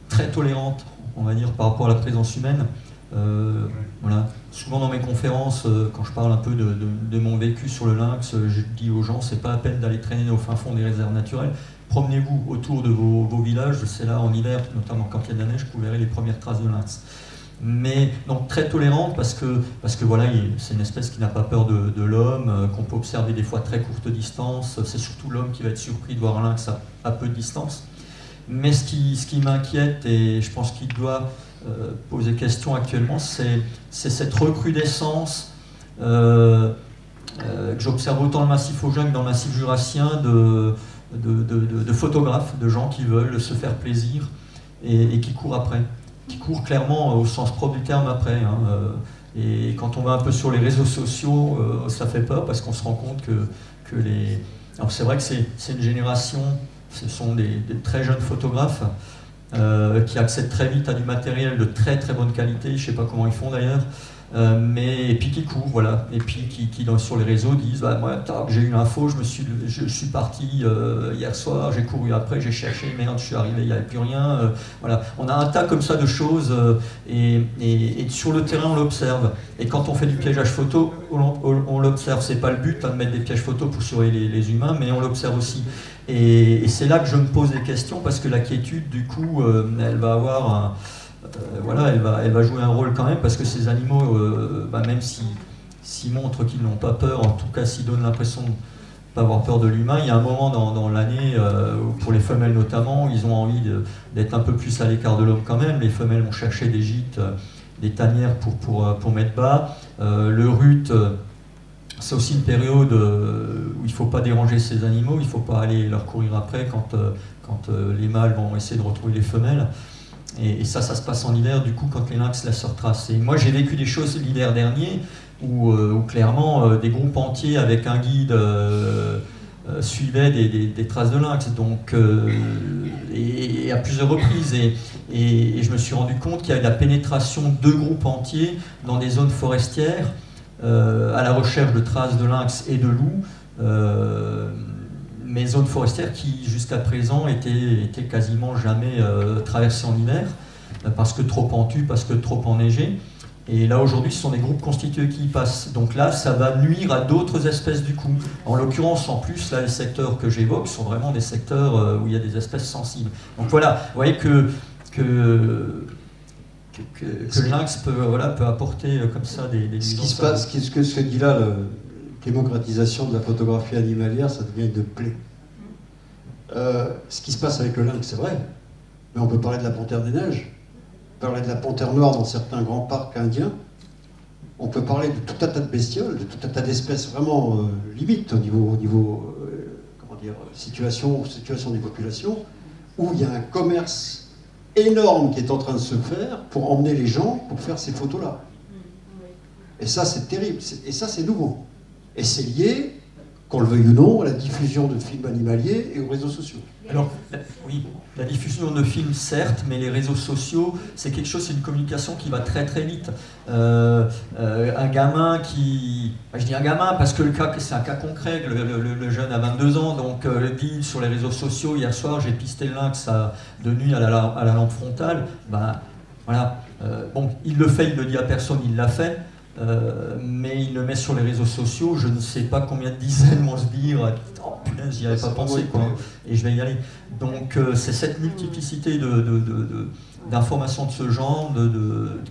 très tolérante, on va dire, par rapport à la présence humaine. Voilà. Souvent dans mes conférences, quand je parle un peu de mon vécu sur le lynx, je dis aux gens, c'est pas la peine d'aller traîner au fin fond des réserves naturelles. Promenez-vous autour de vos villages, c'est là en hiver, notamment quand il y a de la neige, que vous verrez les premières traces de lynx. Mais donc très tolérante parce que voilà, c'est une espèce qui n'a pas peur de l'homme, qu'on peut observer des fois à très courte distance. C'est surtout l'homme qui va être surpris de voir un lynx à peu de distance. Mais ce qui m'inquiète, et je pense qu'il doit poser question actuellement, c'est cette recrudescence que j'observe autant dans le massif vosgien que dans le massif jurassien de photographes, de gens qui veulent se faire plaisir et qui courent après, qui courent clairement au sens propre du terme après. Et quand on va un peu sur les réseaux sociaux, ça fait peur parce qu'on se rend compte que les... Alors c'est vrai que c'est une génération, ce sont des très jeunes photographes qui accèdent très vite à du matériel de très très bonne qualité, je ne sais pas comment ils font d'ailleurs, et puis qui courent, voilà, et puis qui sur les réseaux disent bah, moi j'ai eu l'info, je suis parti hier soir, j'ai couru après, j'ai cherché, merde, je suis arrivé, il n'y avait plus rien, voilà. On a un tas comme ça de choses et sur le terrain on l'observe, et quand on fait du piégeage photo on l'observe, c'est pas le but de mettre des pièges photo pour surveiller les humains, mais on l'observe aussi. Et c'est là que je me pose des questions parce que la quiétude, du coup, elle va avoir voilà, elle va jouer un rôle quand même parce que ces animaux, même s'ils montrent qu'ils n'ont pas peur, en tout cas s'ils donnent l'impression de ne pas avoir peur de l'humain, il y a un moment dans l'année, pour les femelles notamment, ils ont envie d'être un peu plus à l'écart de l'homme quand même. Les femelles vont chercher des gîtes, des tanières pour mettre bas. Le rut, c'est aussi une période où il ne faut pas déranger ces animaux, il ne faut pas aller leur courir après quand les mâles vont essayer de retrouver les femelles. Et ça se passe en hiver, du coup, quand les lynx la se retracent. Et moi, j'ai vécu des choses l'hiver dernier où clairement, des groupes entiers avec un guide suivaient des traces de lynx. Donc, et à plusieurs reprises. Et je me suis rendu compte qu'il y avait la pénétration de groupes entiers dans des zones forestières à la recherche de traces de lynx et de loups. mais zones forestières qui jusqu'à présent étaient quasiment jamais traversées en hiver, parce que trop pentues, parce que trop enneigées. Et là aujourd'hui ce sont des groupes constitués qui y passent. Donc là ça va nuire à d'autres espèces du coup. En l'occurrence en plus là les secteurs que j'évoque sont vraiment des secteurs où il y a des espèces sensibles. Donc voilà, vous voyez que le lynx peut apporter comme ça des ce qui se passe, ce que dit là, la démocratisation de la photographie animalière, ça devient une plaie. Ce qui se passe avec le lynx, c'est vrai, mais on peut parler de la panthère des neiges, on peut parler de la panthère noire dans certains grands parcs indiens, on peut parler de tout un tas de bestioles, de tout un tas d'espèces vraiment limites au niveau comment dire, situation des populations, où il y a un commerce énorme qui est en train de se faire pour emmener les gens pour faire ces photos-là. Et ça, c'est terrible. Et ça, c'est nouveau. Et c'est lié, qu'on le veuille ou non, à la diffusion de films animaliers et aux réseaux sociaux. Alors, oui, la diffusion de films, certes, mais les réseaux sociaux, c'est quelque chose, c'est une communication qui va très très vite. Un gamin qui... Je dis un gamin parce que c'est un cas concret, le jeune a 22 ans, donc dit sur les réseaux sociaux, hier soir, j'ai pisté le lynx de nuit à la lampe frontale. Ben, voilà. Bon, il le fait, il le dit à personne, il l'a fait. Mais il le met sur les réseaux sociaux, je ne sais pas combien de dizaines vont se dire oh punaise, j'y avais pas pensé quoi, et je vais y aller. Donc c'est cette multiplicité d'informations de ce genre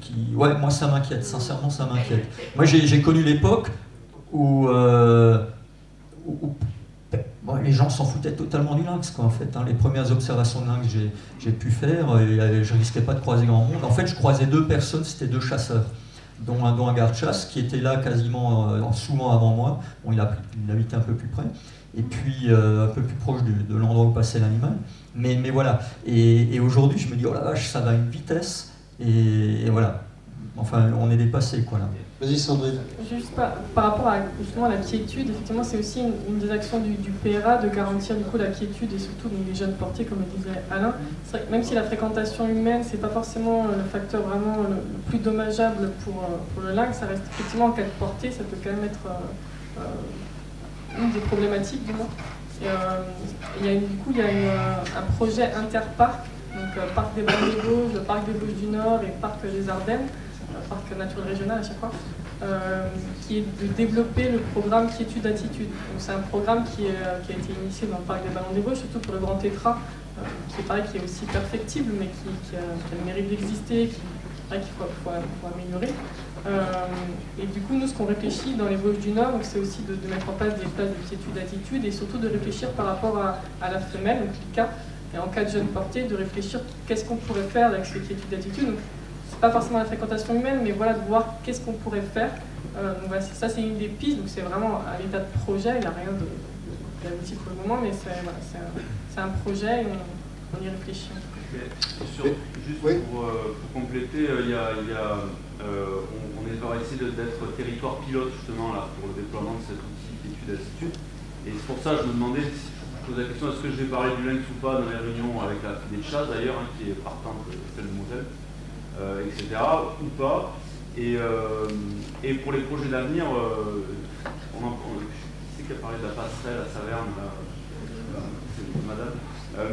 qui, ouais, moi ça m'inquiète, sincèrement ça m'inquiète. Moi j'ai connu l'époque où les gens s'en foutaient totalement du lynx quoi, en fait. Hein. Les premières observations de lynx j'ai pu faire, et je risquais pas de croiser grand monde. En fait je croisais deux personnes, c'était deux chasseurs. Dont un garde-chasse qui était là quasiment souvent avant moi. Bon, il habitait un peu plus près, et puis un peu plus proche de l'endroit où passait l'animal. Mais voilà. Et aujourd'hui, je me dis, oh la vache, ça va à une vitesse, et voilà. Enfin, on est dépassé, quoi, là. Vas-y, Sandrine. Juste par rapport à justement la quiétude, effectivement, c'est aussi une des actions du PRA de garantir du coup la quiétude et surtout donc, les jeunes portés, comme le disait Alain. C'est vrai que même si la fréquentation humaine, c'est pas forcément le facteur vraiment le plus dommageable pour le lynx, ça reste effectivement en cas de portée, ça peut quand même être une des problématiques du moins. Il y a un projet interparc, donc parc des Blancs-des-Vosges, parc des Vosges du Nord et parc des Ardennes, parc naturel régional à chaque fois, qui est de développer le programme Quiétude-Attitude. C'est un programme qui a été initié dans le parc des Ballons-des-Vosges, surtout pour le Grand Tétras, qui est aussi perfectible, mais qui a le mérite d'exister, qu'il faut améliorer. Et du coup, nous, ce qu'on réfléchit dans les Vosges du Nord, c'est aussi de mettre en place des places de quiétude-attitude et surtout de réfléchir par rapport à la femelle, donc l'ICA, et en cas de jeune porté, de réfléchir qu'est-ce qu'on pourrait faire avec ces quiétude-attitude. C'est pas forcément la fréquentation humaine, mais voilà, de voir qu'est-ce qu'on pourrait faire. Donc voilà, ça, c'est une des pistes, donc c'est vraiment à l'état de projet, il n'y a rien d'abouti pour le moment, mais c'est un projet et on y réfléchit. Juste pour compléter, on est par ici d'être territoire pilote justement là, pour le déploiement de cet outil Quiétude-Attitude. Et c'est pour ça que je me demandais, je pose la question, est-ce que je vais parler du lynx ou pas dans les réunions avec la fille des chasses d'ailleurs, hein, qui est partante de celle de Moselle. Etc. ou pas. Et pour les projets d'avenir, je sais qu'elle parlait de la passerelle à Saverne, c'est madame,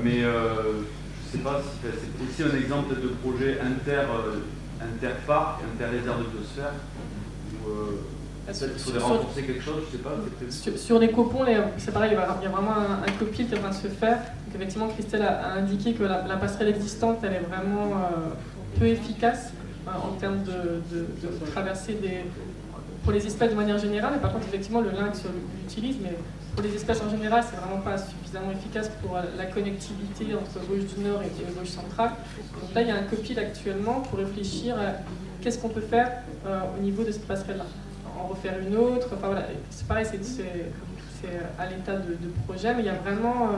mais je ne sais pas si c'est aussi un exemple de projet interparc, interréserve de biosphère, où peut-être qu'il faudrait renforcer quelque chose, je ne sais pas. Sur les copons, c'est pareil, il y a vraiment un copil qui est en train de se faire. Donc effectivement, Christelle a indiqué que la passerelle existante, elle est vraiment peu efficace en termes de traverser pour les espèces de manière générale, et par contre effectivement le lynx l'utilise, mais pour les espèces en général c'est vraiment pas suffisamment efficace pour la connectivité entre Vosges du Nord et Vosges centrale. Donc là il y a un copil actuellement pour réfléchir à qu'est-ce qu'on peut faire au niveau de cette passerelle là, en refaire une autre, enfin voilà, c'est pareil, c'est à l'état de projet, mais il y a vraiment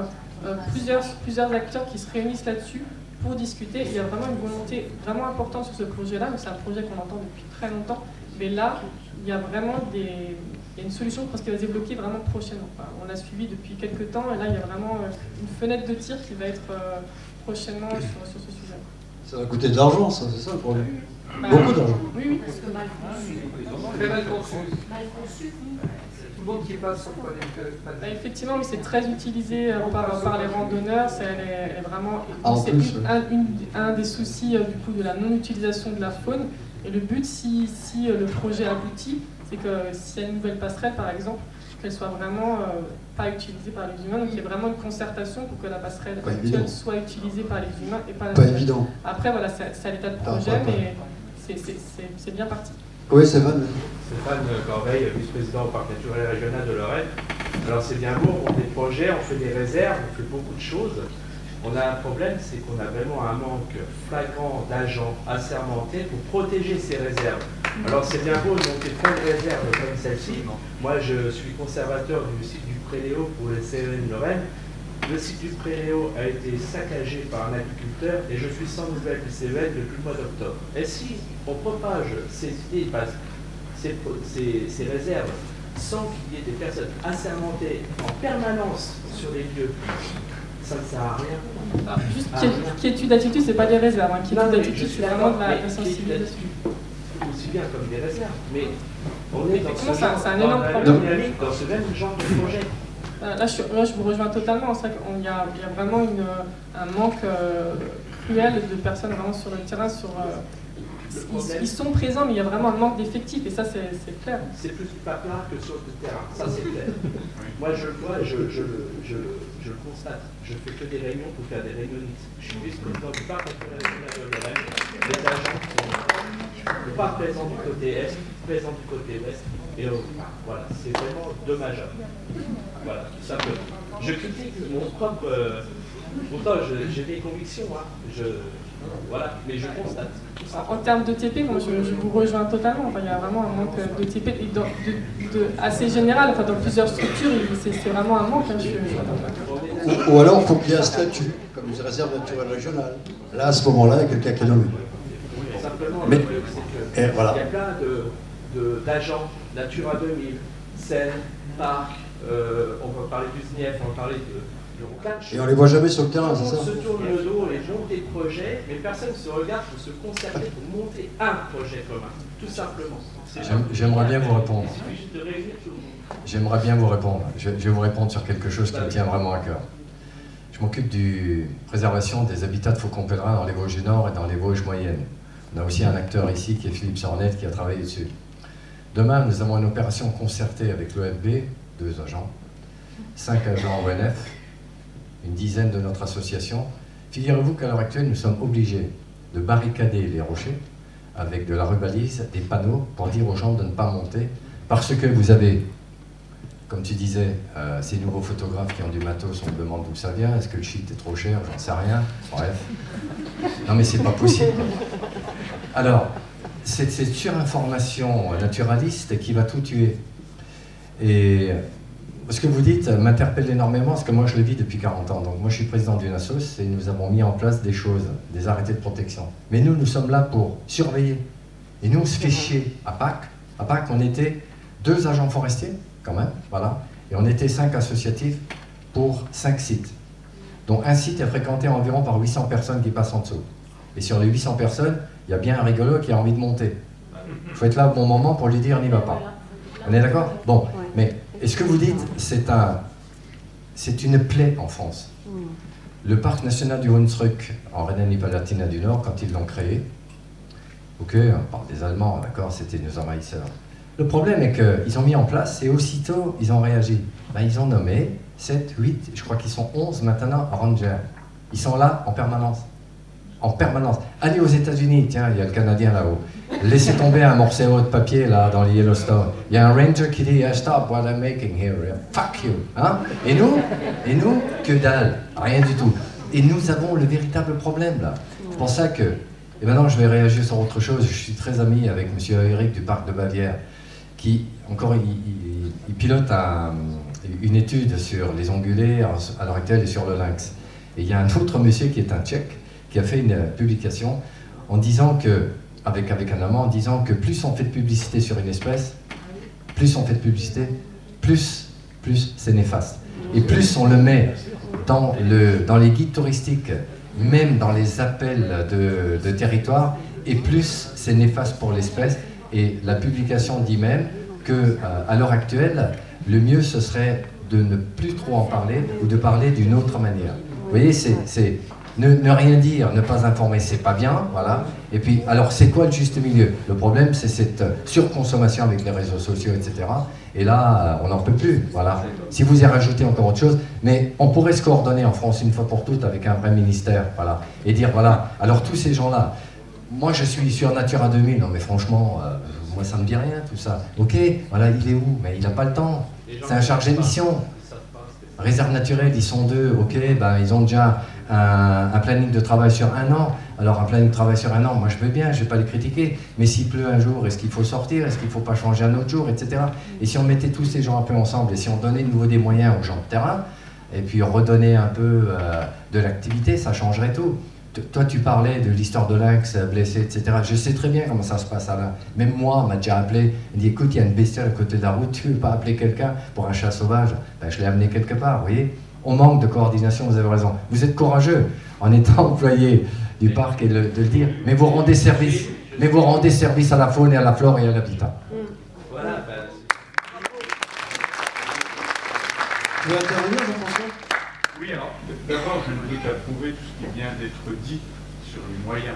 plusieurs acteurs qui se réunissent là-dessus pour discuter. Il y a vraiment une volonté vraiment importante sur ce projet-là, c'est un projet qu'on entend depuis très longtemps, mais là, il y a vraiment une solution, je pense, qui va se débloquer vraiment prochainement. Enfin, on l'a suivi depuis quelques temps, et là, il y a vraiment une fenêtre de tir qui va être prochainement sur ce sujet. Ça va coûter de l'argent, ça, c'est ça le problème. Beaucoup d'argent. Oui. Parce que mal conçu. Très mal conçu. Mal conçu. le monde qui passe sur le panneau. Effectivement, mais c'est très utilisé par les randonneurs. Elle est vraiment. C'est un des soucis du coup de la non-utilisation de la faune. Et le but, si le projet aboutit, c'est que s'il y a une nouvelle passerelle, par exemple, qu'elle soit vraiment pas utilisée par les humains. Donc il y a vraiment une concertation pour que la passerelle actuelle soit utilisée par les humains et pas pas évident. Après, voilà, c'est à l'état de projet, mais c'est bien parti. Oui, Stéphane. Stéphane Corbeil, vice-président au Parc naturel régional de Lorraine. Alors c'est bien beau, on fait des projets, on fait des réserves, on fait beaucoup de choses. On a un problème, c'est qu'on a vraiment un manque flagrant d'agents assermentés pour protéger ces réserves. Alors c'est bien beau de monter plein de réserves comme celle-ci. Moi je suis conservateur du site du Préléo pour les CEN Lorraine. Le site du Préléo a été saccagé par un agriculteur et je suis sans nouvelles du CEN depuis le mois d'octobre. Et si on propage ces réserves sans qu'il y ait des personnes assermentées en permanence sur les lieux, ça ne sert à rien. Alors, juste quiétude d'attitude, c'est pas des réserves. Hein. Quiétude d'attitude, c'est vraiment de la sensibilisation. Aussi bien comme des réserves, mais on est dans ce dynamique, dans ce même genre de projet. Là, je vous rejoins totalement. C'est vrai qu'il y a vraiment un manque cruel de personnes vraiment sur le terrain. Ils sont présents, mais il y a vraiment un manque d'effectifs, et ça, c'est clair. C'est plus plat que sur le terrain, ça c'est clair. Moi, je le vois, je le constate. Je fais que des réunions pour faire des réunionites. Je suis vice-président du Parc naturel de Lorraine. Les agents sont pas présents du côté est, présents du côté ouest. Et voilà, c'est vraiment dommageable. Voilà, tout simplement. Je critique mon propre... pourtant, j'ai des convictions, hein. Voilà, mais je constate. En termes de TP, moi, je vous rejoins totalement. Enfin, il y a vraiment un manque de TP assez général. Enfin, dans plusieurs structures, c'est vraiment un manque. Hein, ou alors, il faut qu'il y ait un statut, comme une réserve naturelle régionale. Là, à ce moment-là, il y a quelqu'un qui est nommé. Simplement, mais, c'est que voilà. Il y a plein d'agents, Natura 2000, Seine, Parc, on va parler du SNIEF, on va parler de... Et on les voit jamais sur le terrain, c'est ça? On se tourne le dos, les monte des projets, mais personne ne se regarde pour se concerter, pour monter un projet commun, tout simplement. J'aimerais bien vous répondre. J'aimerais bien vous répondre. Je vais vous répondre sur quelque chose qui me tient vraiment à cœur. Je m'occupe de préservation des habitats de faucons pèlerins dans les Vosges du Nord et dans les Vosges moyennes. On a aussi un acteur ici qui est Philippe Sornet qui a travaillé dessus. Demain, nous avons une opération concertée avec l'OFB, 2 agents, 5 agents ONF, une dizaine de notre association. Figurez-vous qu'à l'heure actuelle, nous sommes obligés de barricader les rochers avec de la rubalise, des panneaux pour dire aux gens de ne pas monter, parce que vous avez, comme tu disais, ces nouveaux photographes qui ont du matos, on me demande d'où ça vient, est-ce que le shit est trop cher, j'en sais rien, bref. Non mais c'est pas possible. Alors, c'est cette surinformation naturaliste qui va tout tuer. Et ce que vous dites m'interpelle énormément, parce que moi je le vis depuis 40 ans. Donc moi je suis président d'une assoce et nous avons mis en place des choses, des arrêtés de protection. Mais nous sommes là pour surveiller. Et nous on se fait chier. À Pâques, on était 2 agents forestiers, quand même, voilà. Et on était 5 associatifs pour 5 sites. Donc un site est fréquenté environ par 800 personnes qui passent en dessous. Et sur les 800 personnes, il y a bien un rigolo qui a envie de monter. Il faut être là au bon moment pour lui dire n'y va pas. On est d'accord? Bon, mais... Et ce que vous dites, c'est une plaie en France. Le parc national du Hunsrück, en Rhénanie-Palatinat du Nord, quand ils l'ont créé, ok, par des Allemands, d'accord, c'était nos envahisseurs. Le problème est qu'ils ont mis en place et aussitôt, ils ont réagi. Ben, ils ont nommé 7, 8, je crois qu'ils sont 11 maintenant, rangers. Ils sont là en permanence. En permanence. Allez aux États-Unis, tiens, il y a le Canadien là-haut. Laissez tomber un morceau de papier là dans le Yellowstone. Il y a un ranger qui dit stop what I'm making here. Fuck you. Hein? Et nous, que dalle. Rien du tout. Et nous avons le véritable problème là. C'est pour ça que. Et maintenant je vais réagir sur autre chose. Je suis très ami avec M. Eric du Parc de Bavière, qui encore il pilote une étude sur les ongulés à l'heure actuelle et sur le lynx. Et il y a un autre monsieur qui est un Tchèque qui a fait une publication en disant que, avec un Allemand, en disant que plus on fait de publicité sur une espèce, plus on fait de publicité, plus c'est néfaste. Et plus on le met dans les guides touristiques, même dans les appels de territoire, et plus c'est néfaste pour l'espèce. Et la publication dit même qu'à l'heure actuelle, le mieux ce serait de ne plus trop en parler ou de parler d'une autre manière. Vous voyez, c'est ne rien dire, ne pas informer, c'est pas bien, voilà. Et puis, alors c'est quoi le juste milieu? Le problème, c'est cette surconsommation avec les réseaux sociaux, etc. Et là, on n'en peut plus, voilà. Si vous y rajoutez encore autre chose, mais on pourrait se coordonner en France une fois pour toutes avec un vrai ministère, voilà, et dire, voilà, alors tous ces gens-là, moi je suis sur Natura 2000, non mais franchement, moi ça me dit rien tout ça. Ok, voilà, il est où? Mais il n'a pas le temps, c'est un chargé de mission. Réserve naturelle, ils sont 2, ok, ben, ils ont déjà un planning de travail sur 1 an. Alors un planning de travail sur 1 an, moi je veux bien, je ne vais pas les critiquer, mais s'il pleut un jour, est-ce qu'il faut sortir, est-ce qu'il ne faut pas changer un autre jour, etc. Et si on mettait tous ces gens un peu ensemble, et si on donnait de nouveau des moyens aux gens de terrain, et puis redonner un peu de l'activité, ça changerait tout. Toi, tu parlais de l'histoire de lynx blessé, etc. Je sais très bien comment ça se passe à là. Même moi, on m'a déjà appelé, il dit écoute, il y a une bestiole à côté de la route, tu ne veux pas appeler quelqu'un pour un chat sauvage? Ben, je l'ai amené quelque part, vous voyez. On manque de coordination, vous avez raison. Vous êtes courageux en étant employé du parc et de le dire, mais vous rendez service. Mais vous rendez service à la faune et à la flore et à l'habitat. Voilà. Tu veux intervenir, Jean-François? Oui, alors, d'abord, je ne peux qu'approuver tout ce qui vient d'être dit sur les moyens.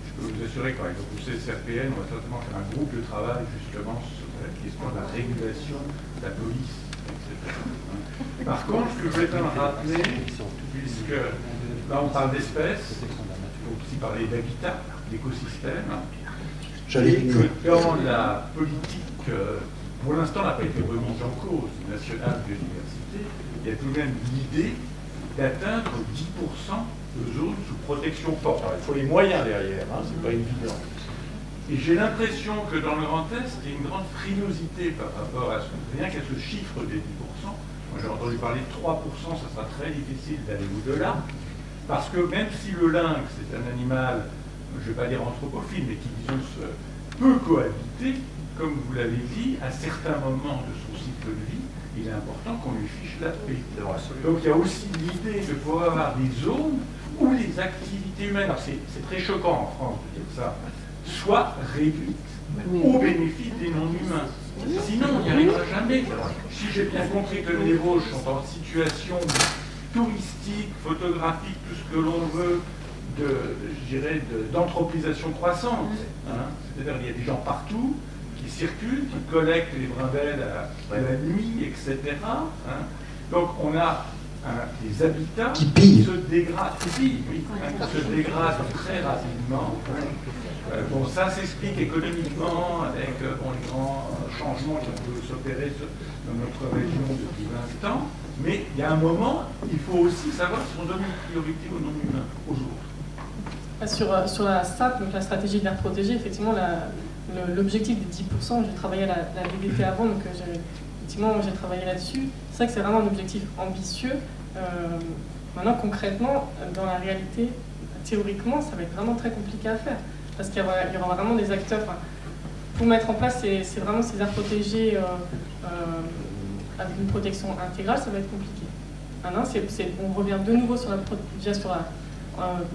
Je peux vous assurer qu'avec le conseil CRPN, on va certainement faire un groupe de travail justement sur la question de la régulation de la police, etc. Par contre, ce que je vais quand même rappeler, puisque là on parle d'espèces, il faut aussi parler d'habitat, d'écosystème, et que dans la politique, pour l'instant, n'a pas été remise en cause nationale de biodiversité, il y a tout de même l'idée d'atteindre 10% de zones sous protection forte. Alors, il faut les moyens derrière, hein, c'est pas évident. Et j'ai l'impression que dans le Grand Est, il y a une grande frilosité par rapport à rien qu'à ce chiffre des 10%. Moi, j'ai entendu parler de 3%, ça sera très difficile d'aller au-delà, parce que même si le lynx est un animal, je ne vais pas dire anthropophile, mais qui, disons, peut cohabiter, comme vous l'avez dit, à certains moments de son cycle de vie, il est important qu'on lui fiche la paix. Donc il y a aussi l'idée de pouvoir avoir des zones où les activités humaines, alors c'est très choquant en France de dire ça, soient réduites au bénéfice des non-humains. Sinon, on n'y arrivera jamais. Si j'ai bien compris que les Vosges sont en situation touristique, photographique, tout ce que l'on veut, je dirais, d'anthropisation croissante, hein. C'est-à-dire qu'il y a des gens partout qui circulent, qui collectent les brindelles à la nuit, etc. Hein. Donc on a des habitats qui se dégradent, qui se dégradent très rapidement. Bon, ça s'explique économiquement avec les grands changements qui ont pu s'opérer dans notre région depuis 20 ans, mais il y a un moment, il faut aussi savoir si on donne une priorité aux non-humains, aux autres. Sur la SAP, donc la stratégie d'air protégé, effectivement, l'objectif des 10%, j'ai travaillé à la DDT avant, donc effectivement, j'ai travaillé là-dessus. C'est vrai que c'est vraiment un objectif ambitieux. Maintenant, concrètement, dans la réalité, théoriquement, ça va être vraiment très compliqué à faire. Parce qu'il y aura vraiment des acteurs. Pour mettre en place c'est vraiment ces aires protégées avec une protection intégrale, ça va être compliqué. Maintenant, on revient de nouveau sur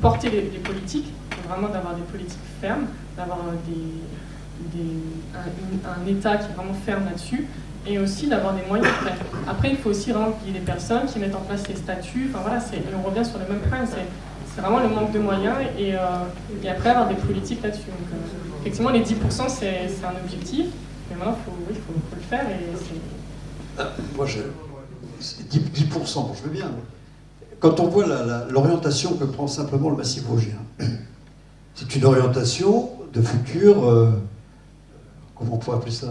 porter les politiques, vraiment d'avoir des politiques fermes, d'avoir un État qui est vraiment ferme là-dessus, et aussi d'avoir des moyens. Après, il faut aussi vraiment qu'il y ait des personnes qui mettent en place les statuts. Enfin voilà, et on revient sur le même problème. C'est vraiment le manque de moyens et après avoir des politiques là-dessus. Donc, effectivement, les 10%, c'est un objectif, mais maintenant, il faut le faire. Moi, 10%, je veux bien. Quand on voit l'orientation que prend simplement le massif vosgien, c'est une orientation de futur, comment on pourrait appeler ça,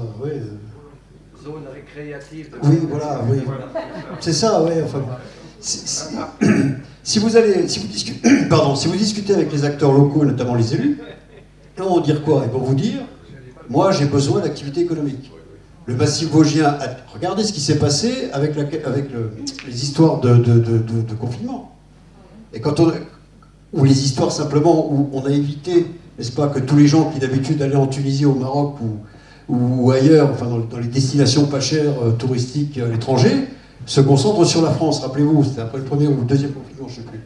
zone récréative. Oui, voilà, oui. C'est ça, oui. Enfin, si vous discutez avec les acteurs locaux, notamment les élus, ils vont dire quoi? Ils vont vous dire, moi j'ai besoin d'activité économique. Le massif vosgien, regardez ce qui s'est passé avec les histoires de confinement. Et ou les histoires simplement où on a évité, n'est-ce pas, que tous les gens qui d'habitude allaient en Tunisie, au Maroc ou ailleurs, enfin dans les destinations pas chères touristiques à l'étranger, se concentrent sur la France. Rappelez-vous, c'était après le premier ou le deuxième confinement, je ne sais plus.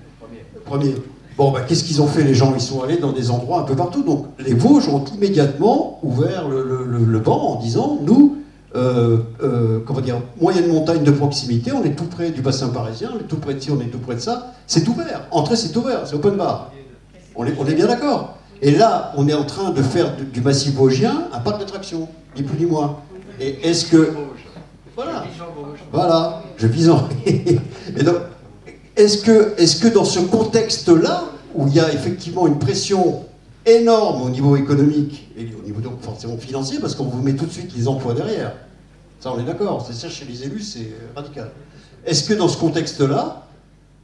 Premier. Bon, qu'est-ce qu'ils ont fait les gens? Ils sont allés dans des endroits un peu partout. Donc les Vosges ont immédiatement ouvert le banc en disant, nous, comment dire, moyenne montagne de proximité, on est tout près du bassin parisien, on est tout près de ci, on est tout près de ça, c'est ouvert. Entrée, c'est ouvert, c'est open bar. On est bien d'accord. Et là, on est en train de faire du massif vosgien un parc d'attractions, ni plus ni moins. Et est-ce que... Voilà, je vise en... Et donc, est-ce que dans ce contexte-là, où il y a effectivement une pression énorme au niveau économique, et au niveau donc forcément financier, parce qu'on vous met tout de suite les emplois derrière, ça on est d'accord, c'est ça chez les élus, c'est radical. Est-ce que dans ce contexte-là,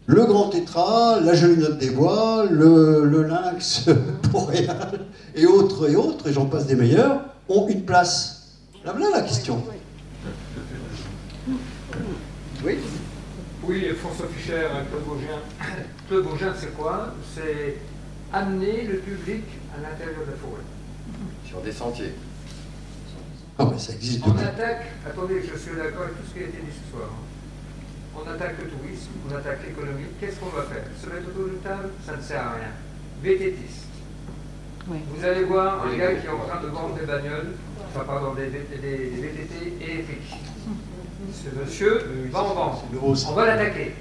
le Grand Tétras, la Gelinotte des Bois, le Lynx boréal et autres, et j'en passe des meilleurs, ont une place? Là, voilà la question. Oui. Oui, François Fischer, Club Vosgien. Club Vosgien, c'est quoi? C'est amener le public à l'intérieur de la forêt. Sur des sentiers. Ah, mais ça existe. On attaque, attendez, je suis d'accord avec tout ce qui a été dit ce soir. On attaque le tourisme, on attaque l'économie. Qu'est-ce qu'on va faire? Se mettre autour d'une table, ça ne sert à rien. VTTiste. Oui. Vous allez voir un gars qui est en train de vendre des bagnoles, enfin pardon, des VTT électriques. Ce monsieur va en vendre. On va l'attaquer.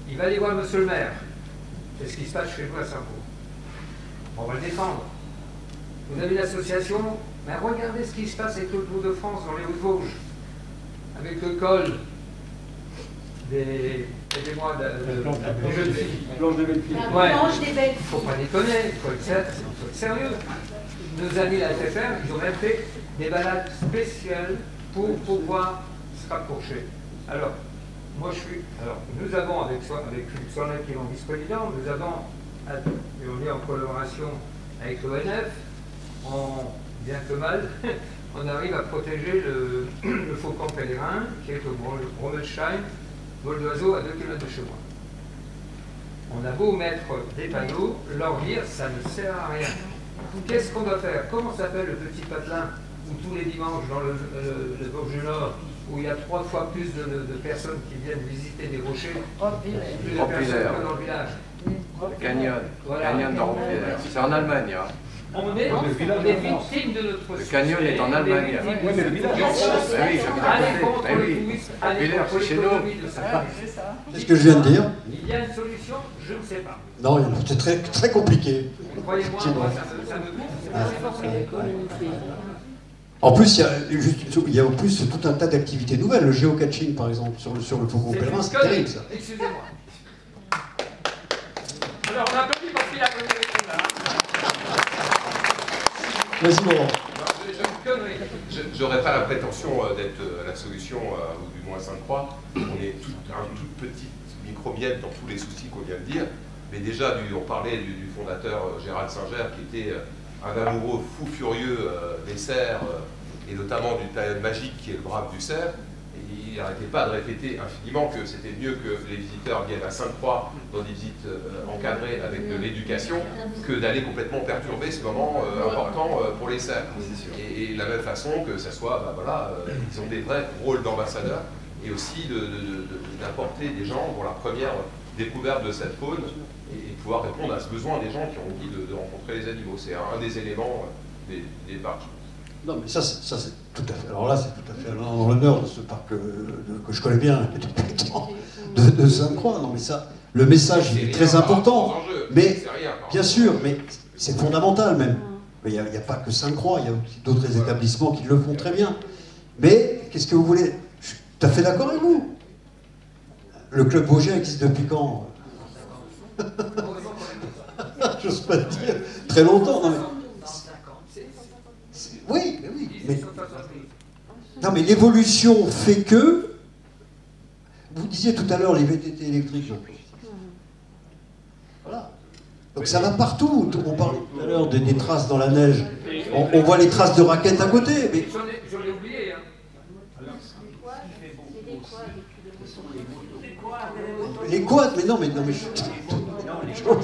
Il va aller voir monsieur le maire. C'est ce qui se passe chez nous à Saint-Paul. On va le défendre. Vous avez l'association, mais regardez ce qui se passe avec le Tour de France dans les Hauts-de-Vosges, avec le col des... Aidez-moi, des jeunes filles. Blanche des belles filles. Ouais. Il ne faut pas déconner, il faut être sérieux. Nos amis la FFR, ils ont même fait des balades spéciales pour pouvoir se rapprocher. Alors, moi je suis... Alors, nous avons, avec Philippe Sornet qui est mon vice-président, nous avons, et on est en collaboration avec l'ONF, bien que mal, on arrive à protéger le faucon pèlerin, qui est au Bromelstein, vol d'oiseau à 2 km de chez moi. On a beau mettre des panneaux, leur dire ça ne sert à rien. Qu'est-ce qu'on doit faire? Comment s'appelle le petit patelin où tous les dimanches dans le Vosges du Nord, où il y a 3 fois plus de personnes qui viennent visiter des rochers, plus de personnes que dans le village. Le canyon, voilà. Canyon d'Orphilaire. C'est en Allemagne. Hein. On est victime de notre... Le canyon est en Allemagne. Oui, mais le village. Allez contre le tourisme, allez contre l'économie de ça. C'est ce que je viens de dire. Il y a une solution, je ne sais pas. Non, c'est très, très compliqué. Croyez-moi, ça me coûte. En plus, il y a en plus tout un tas d'activités nouvelles. Le géocaching, par exemple, sur le faucon pèlerin, c'est terrible, ça. Excusez-moi. Alors, on applaudit parce qu'il a applaudi là. Vas-y, Laurent. J'aurais pas la prétention d'être la solution, ou du moins Sainte-Croix. On est un toute petite microbiette dans tous les soucis qu'on vient de dire. Mais déjà, on parlait du fondateur Gérald Singer, qui était un amoureux fou furieux des cerfs, et notamment d'une période magique qui est le brave du cerf. Et il n'arrêtait pas de répéter infiniment que c'était mieux que les visiteurs viennent à Sainte-Croix dans des visites encadrées avec de l'éducation que d'aller complètement perturber ce moment important pour les cerfs. Et de la même façon que ça soit, ils ont des vrais rôles d'ambassadeurs et aussi d'apporter des gens pour la première découverte de cette faune et pouvoir répondre à ce besoin des gens qui ont envie de rencontrer les animaux. C'est un des éléments des parcs. Non, mais ça c'est tout à fait. Alors là, c'est tout à fait en l'honneur de ce parc que je connais bien depuis le temps de Sainte-Croix. Non, mais ça, le message est très important. Mais bien sûr, mais c'est fondamental même. Mais il n'y a pas que Sainte-Croix, il y a aussi d'autres établissements qui le font très bien. Mais qu'est-ce que vous voulez? Je suis tout à fait d'accord avec vous. Le club Vosgien existe depuis quand? J'ose pas te dire. Très longtemps. Non, mais... Oui, mais... Non, mais l'évolution fait que... Vous disiez tout à l'heure les VTT électriques. Voilà. Donc ça va partout. On parlait tout à l'heure des traces dans la neige. On voit les traces de raquettes à côté. Mais... J'en ai oublié. Hein. Les quads, mais non, mais vous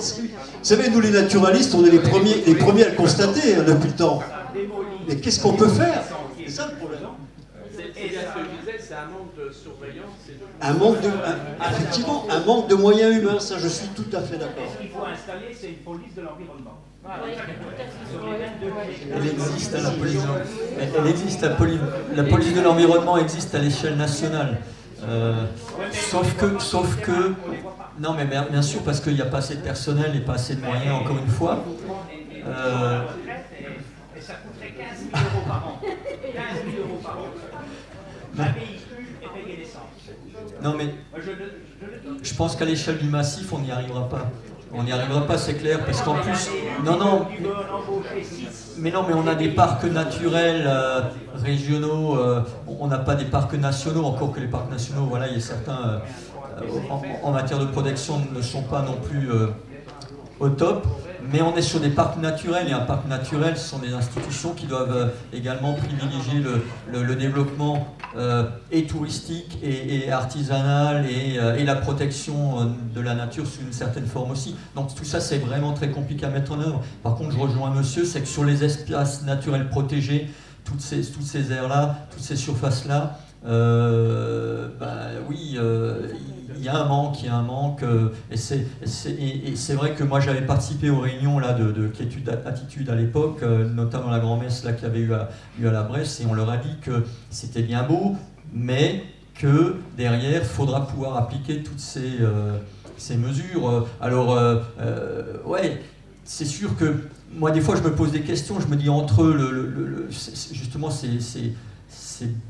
savez, nous les naturalistes, on est les premiers à le constater depuis le temps. Mais qu'est-ce qu'on peut faire? C'est ça le problème. Et bien ce que je disais, c'est un manque de surveillance. Effectivement, un manque de moyens humains, ça je suis tout à fait d'accord. Ce qu'il faut installer, c'est une police de l'environnement. Elle existe, hein, la police de l'environnement existe à l'échelle nationale. Sauf que, non mais bien sûr, parce qu'il n'y a pas assez de personnel et pas assez de moyens, encore une fois. Et ça coûterait 15 000 € par an. 15 000 € par an. Un véhicule et payer l'essence. Non mais, je pense qu'à l'échelle du massif, on n'y arrivera pas. On n'y arrivera pas, c'est clair, parce qu'en plus... Non, mais on a des parcs naturels régionaux, on n'a pas des parcs nationaux, encore que les parcs nationaux, voilà, il y a certains, en matière de protection, ne sont pas non plus au top. Mais on est sur des parcs naturels, et un parc naturel, ce sont des institutions qui doivent également privilégier le développement et touristique et artisanal et la protection de la nature sous une certaine forme aussi. Donc tout ça, c'est vraiment très compliqué à mettre en œuvre. Par contre, je rejoins monsieur, c'est que sur les espaces naturels protégés, toutes ces aires-là, toutes ces surfaces-là, oui, il y a un manque, et c'est vrai que moi j'avais participé aux réunions là, de Quiétude Attitude à l'époque, notamment la grand-messe qu'il y avait eu à la Bresse, et on leur a dit que c'était bien beau, mais que derrière il faudra pouvoir appliquer toutes ces mesures. Alors, ouais, c'est sûr que moi des fois je me pose des questions, je me dis entre justement ces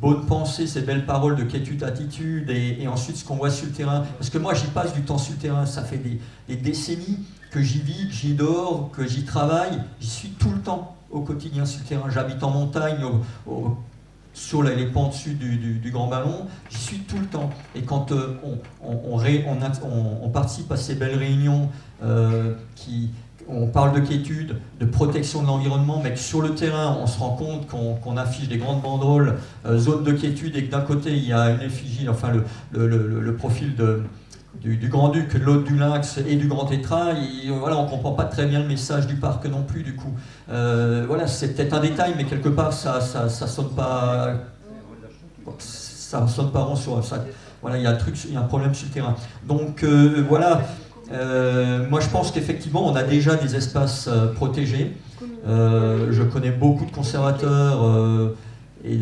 bonnes pensées, ces belles paroles de Quiétude Attitude et ensuite ce qu'on voit sur le terrain. Parce que moi, j'y passe du temps sur le terrain. Ça fait des décennies que j'y vis, que j'y dors, que j'y travaille. J'y suis tout le temps au quotidien sur le terrain. J'habite en montagne, sur les pans dessus du Grand Ballon. J'y suis tout le temps. Et quand on participe à ces belles réunions on parle de quiétude, de protection de l'environnement, mais que sur le terrain, on se rend compte qu'on affiche des grandes banderoles, zone de quiétude, et que d'un côté, il y a une effigie, enfin le profil du Grand-Duc, de l'autre du Lynx et du Grand Tétras. Voilà, on ne comprend pas très bien le message du parc non plus, du coup. Voilà, c'est peut-être un détail, mais quelque part, ça sonne pas... Ça sonne pas rond sur ça. Voilà, il y a un problème sur le terrain. Donc, voilà... moi je pense qu'effectivement on a déjà des espaces protégés. Je connais beaucoup de conservateurs et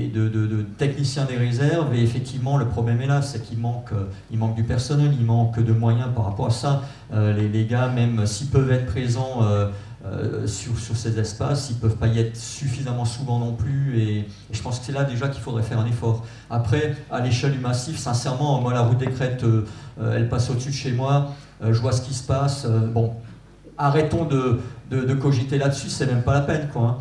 de techniciens des réserves, et effectivement le problème est là, c'est qu'il manque du personnel, il manque de moyens par rapport à ça. Les gars, même s'ils peuvent être présents sur ces espaces, ils ne peuvent pas y être suffisamment souvent non plus, et je pense que c'est là déjà qu'il faudrait faire un effort. Après, à l'échelle du massif, sincèrement, moi la route des Crêtes, elle passe au-dessus de chez moi, je vois ce qui se passe, bon, arrêtons de cogiter là-dessus, c'est même pas la peine, quoi, hein.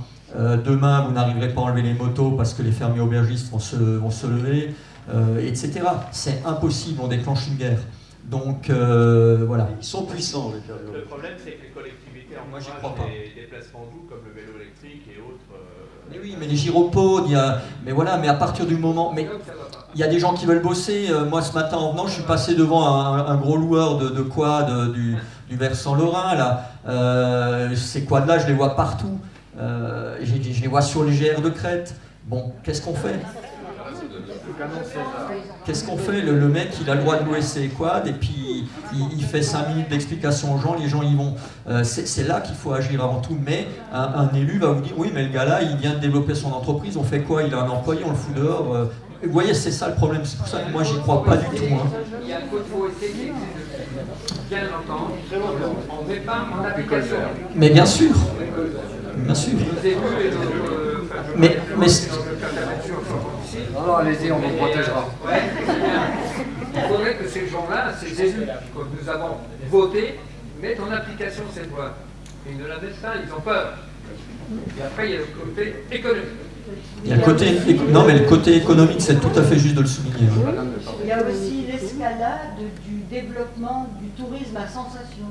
Demain, vous n'arriverez pas à enlever les motos parce que les fermiers aubergistes vont se lever, etc. C'est impossible, on déclenche une guerre. Donc, voilà. Ils sont puissants, les fermiers. Le problème, c'est que les collectivités encouragent des déplacements doux comme le vélo électrique et autres. Mais oui, mais les gyropodes, mais à partir du moment... Mais il y a des gens qui veulent bosser. Moi, ce matin, en venant, je suis passé devant un gros loueur de quad du versant lorrain, là. Ces quads-là, je les vois partout. Je les vois sur les GR de Crète. Bon, qu'est-ce qu'on fait? Qu'est-ce qu'on fait? Le mec, il a le droit de louer ses quads, et puis il fait 5 minutes d'explication aux gens, les gens y vont. C'est là qu'il faut agir avant tout, mais un élu va vous dire, oui, mais le gars là, il vient de développer son entreprise, on fait quoi? Il a un employé, on le fout dehors. Vous voyez, c'est ça le problème, c'est pour ça que moi, j'y crois pas du tout. Hein. Il y a un code forestier qui existe depuis bien longtemps, on ne met pas en application. Mais bien sûr. Bien sûr. Mais non, allez-y, on vous protégera. Ouais, il faudrait que ces gens-là, ces élus que nous avons votés, mettent en application cette loi. Ils ne la mettent pas, ils ont peur. Et après, il y a le côté économique. Il y a le côté, non, mais le côté économique, c'est tout à fait juste de le souligner. Il y a aussi l'escalade du développement du tourisme à sensation.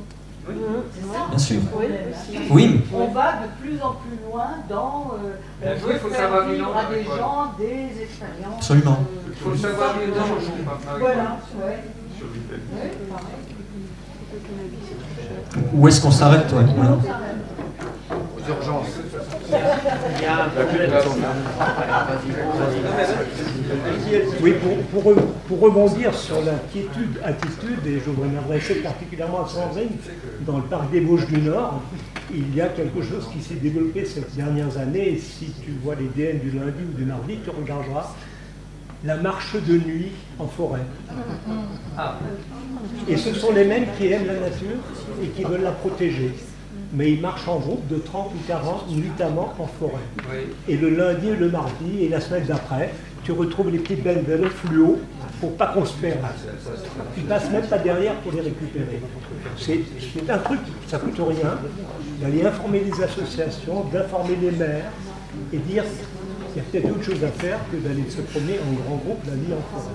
C'est ça. Bien sûr. Oui. On va de plus en plus loin dans il faut savoir vivre à des gens des expériences. Absolument. Il faut savoir vivre dans. Voilà. Ouais. Où est-ce qu'on s'arrête, Aux urgences. Oui, pour rebondir sur l'inquiétude, attitude, et je voudrais m'adresser particulièrement à Sandrine, dans le parc des Vosges du Nord, il y a quelque chose qui s'est développé ces dernières années, et si tu vois les DN du lundi ou du mardi, tu regarderas la marche de nuit en forêt. Et ce sont les mêmes qui aiment la nature et qui veulent la protéger. Mais ils marchent en groupe de 30 ou 40, notamment en forêt. Et le lundi et le mardi et la semaine d'après, tu retrouves les petites bennes fluo pour pas qu'on se perde. Tu passes même pas derrière pour les récupérer. C'est un truc, ça coûte rien, d'aller informer les associations, d'informer les maires et dire qu'il y a peut-être autre chose à faire que d'aller se promener en grand groupe la nuit en forêt.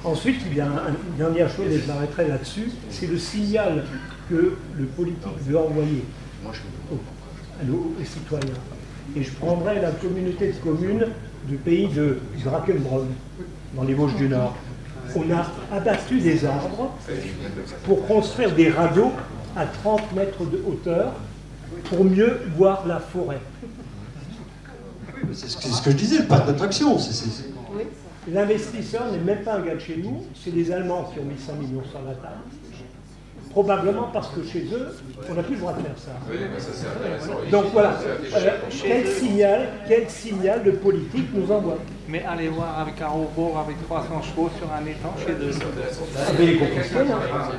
Ensuite, il y a une dernière chose, et je m'arrêterai là-dessus, c'est le signal que le politique veut envoyer aux citoyens. Et je prendrai la communauté de communes du pays de Drakenbrunn, dans les Vosges du Nord. On a abattu des arbres pour construire des radeaux à 30 mètres de hauteur pour mieux voir la forêt. C'est ce que je disais, le parc d'attractions. L'investisseur n'est même pas un gars de chez nous, c'est les Allemands qui ont mis 5 millions sur la table. Probablement parce que chez eux, on n'a plus le droit de faire ça. Donc voilà, quel signal de politique nous envoie? Mais allez voir avec un robot avec 300 chevaux sur un étang chez eux.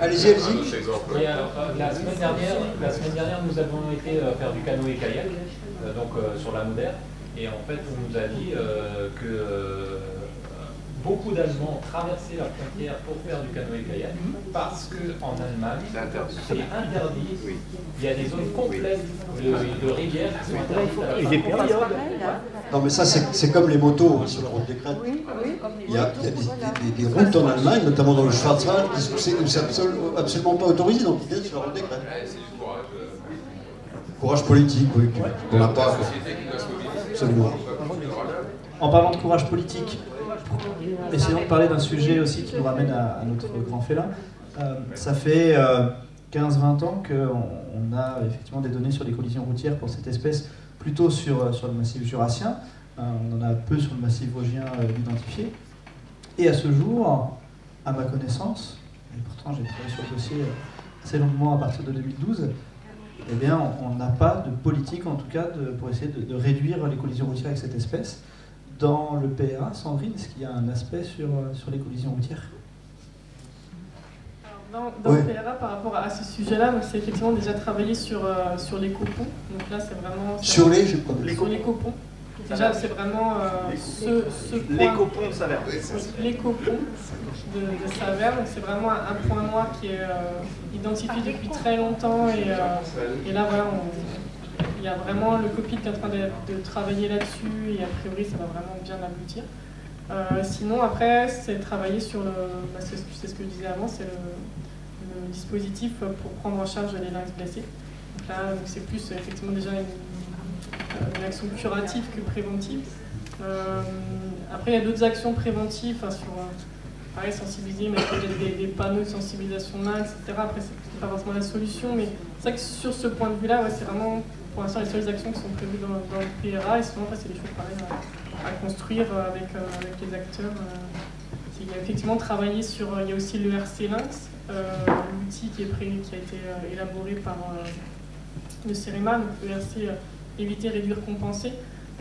Allez-y, allez-y. La semaine dernière, nous avons été faire du canoë-kayak, sur la Moudère, et en fait, on nous a dit que beaucoup d'Allemands traversaient la frontière pour faire du canoë-kayak parce qu'en Allemagne, c'est interdit. Il y a des zones complètes de rivières qui sont interdites. Et des périodes. Non, mais ça, c'est comme les motos sur la route des Crêtes. Il y a des routes en Allemagne, notamment dans le Schwarzwald, où c'est absolument pas autorisé, donc ils viennent sur la route des Crêtes. C'est du courage. Courage politique, oui, qu'on n'a pas. Absolument. En parlant de courage politique, essayons de parler d'un sujet aussi qui nous ramène à notre grand félin. Ça fait 15-20 ans qu'on a effectivement des données sur les collisions routières pour cette espèce, plutôt sur le massif jurassien. On en a peu sur le massif vosgien identifié. Et à ce jour, à ma connaissance, et pourtant j'ai travaillé sur le dossier assez longuement à partir de 2012, eh bien on n'a pas de politique en tout cas pour essayer de réduire les collisions routières avec cette espèce. Dans le PRA, Sandrine, est-ce qu'il y a un aspect sur les collisions routières? Dans le PRA, par rapport à ce sujet-là, c'est effectivement déjà travaillé sur les copons. Donc là, c'est vraiment... Sur les copons. Déjà, c'est vraiment ce point... Les copons de Saverne. Les copons de Saverne. C'est vraiment un point noir qui est identifié depuis très longtemps. Et là, voilà, il y a vraiment le COPIT qui est en train de travailler là-dessus et a priori ça va vraiment bien aboutir. Sinon après c'est travailler sur c'est ce que je disais avant, c'est le dispositif pour prendre en charge les lynx blessés. Donc là c'est plus effectivement déjà une action curative que préventive. Après il y a d'autres actions préventives sur pareil, sensibiliser, mettre peut-être des panneaux de sensibilisation lynx, etc. Après c'est pas forcément la solution, mais c'est vrai que sur ce point de vue-là, c'est vraiment pour l'instant les seules actions qui sont prévues dans le PRA, et sinon après c'est des choses pareilles à construire avec les acteurs. Il y a effectivement travaillé sur, il y a aussi le RC Lynx, l'outil qui a été élaboré par le CEREMA, donc le RC éviter, réduire, compenser.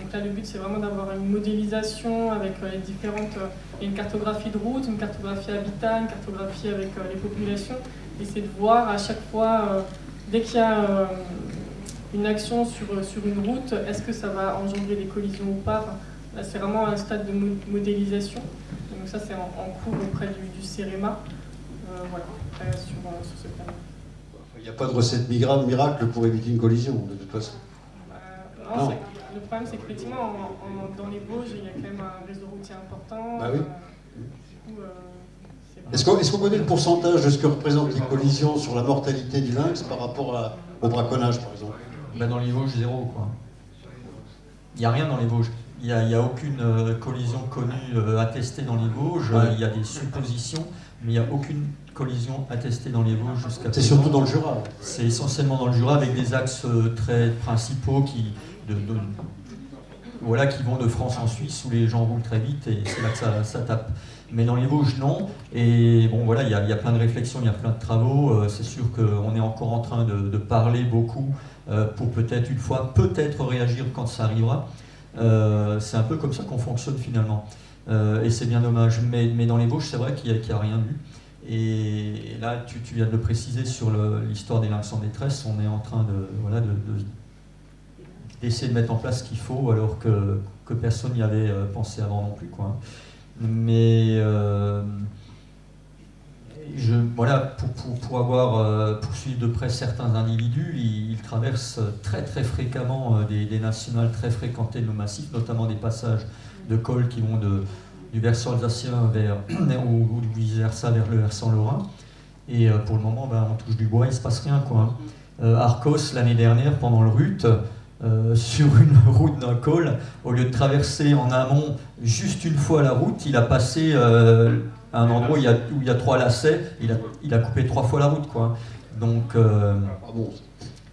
Donc là le but c'est vraiment d'avoir une modélisation avec les différentes, une cartographie de route, une cartographie habitat, une cartographie avec les populations, et c'est de voir à chaque fois, dès qu'il y a une action sur une route, est-ce que ça va engendrer des collisions ou pas? Enfin, là, c'est vraiment un stade de modélisation. Donc ça, c'est en cours auprès du CEREMA. Voilà, sur ce plan. Il n'y a pas de recette miracle pour éviter une collision, de toute façon. Non. Le problème, c'est qu'effectivement, dans les Vosges, il y a quand même un réseau routier important. Bah oui. Est-ce qu'on connaît le pourcentage de ce que représentent les collisions sur la mortalité du lynx par rapport au braconnage, par exemple? Dans les Vosges, zéro, quoi. Il n'y a rien dans les Vosges. Il n'y a aucune collision connue attestée dans les Vosges. Il y a des suppositions, mais il n'y a aucune collision attestée dans les Vosges jusqu'à présent. C'est surtout dans le Jura. C'est essentiellement dans le Jura, avec des axes très principaux qui voilà, qui vont de France en Suisse où les gens roulent très vite et c'est là que ça tape. Mais dans les Vosges, non. Et bon, voilà, il y a plein de réflexions, il y a plein de travaux. C'est sûr qu'on est encore en train de parler beaucoup pour peut-être une fois, peut-être réagir quand ça arrivera. C'est un peu comme ça qu'on fonctionne finalement. Et c'est bien dommage. Mais dans les Vosges, c'est vrai qu'il n'y a rien eu. Et là, tu viens de le préciser sur l'histoire des lynx en détresse. On est en train d'essayer de mettre en place ce qu'il faut, alors que personne n'y avait pensé avant non plus, quoi. Mais voilà, pour avoir poursuivi de près certains individus, ils traversent très très fréquemment des nationales très fréquentées de nos massifs, notamment des passages de cols qui vont du versant alsacien ou vice versa vers le versant lorrain. Et pour le moment, on touche du bois, il ne se passe rien, quoi. Arcos, l'année dernière, pendant le RUT, sur une route d'un col, au lieu de traverser en amont juste une fois la route, il a passé à un endroit où il y a 3 lacets, il a coupé 3 fois la route, quoi. Donc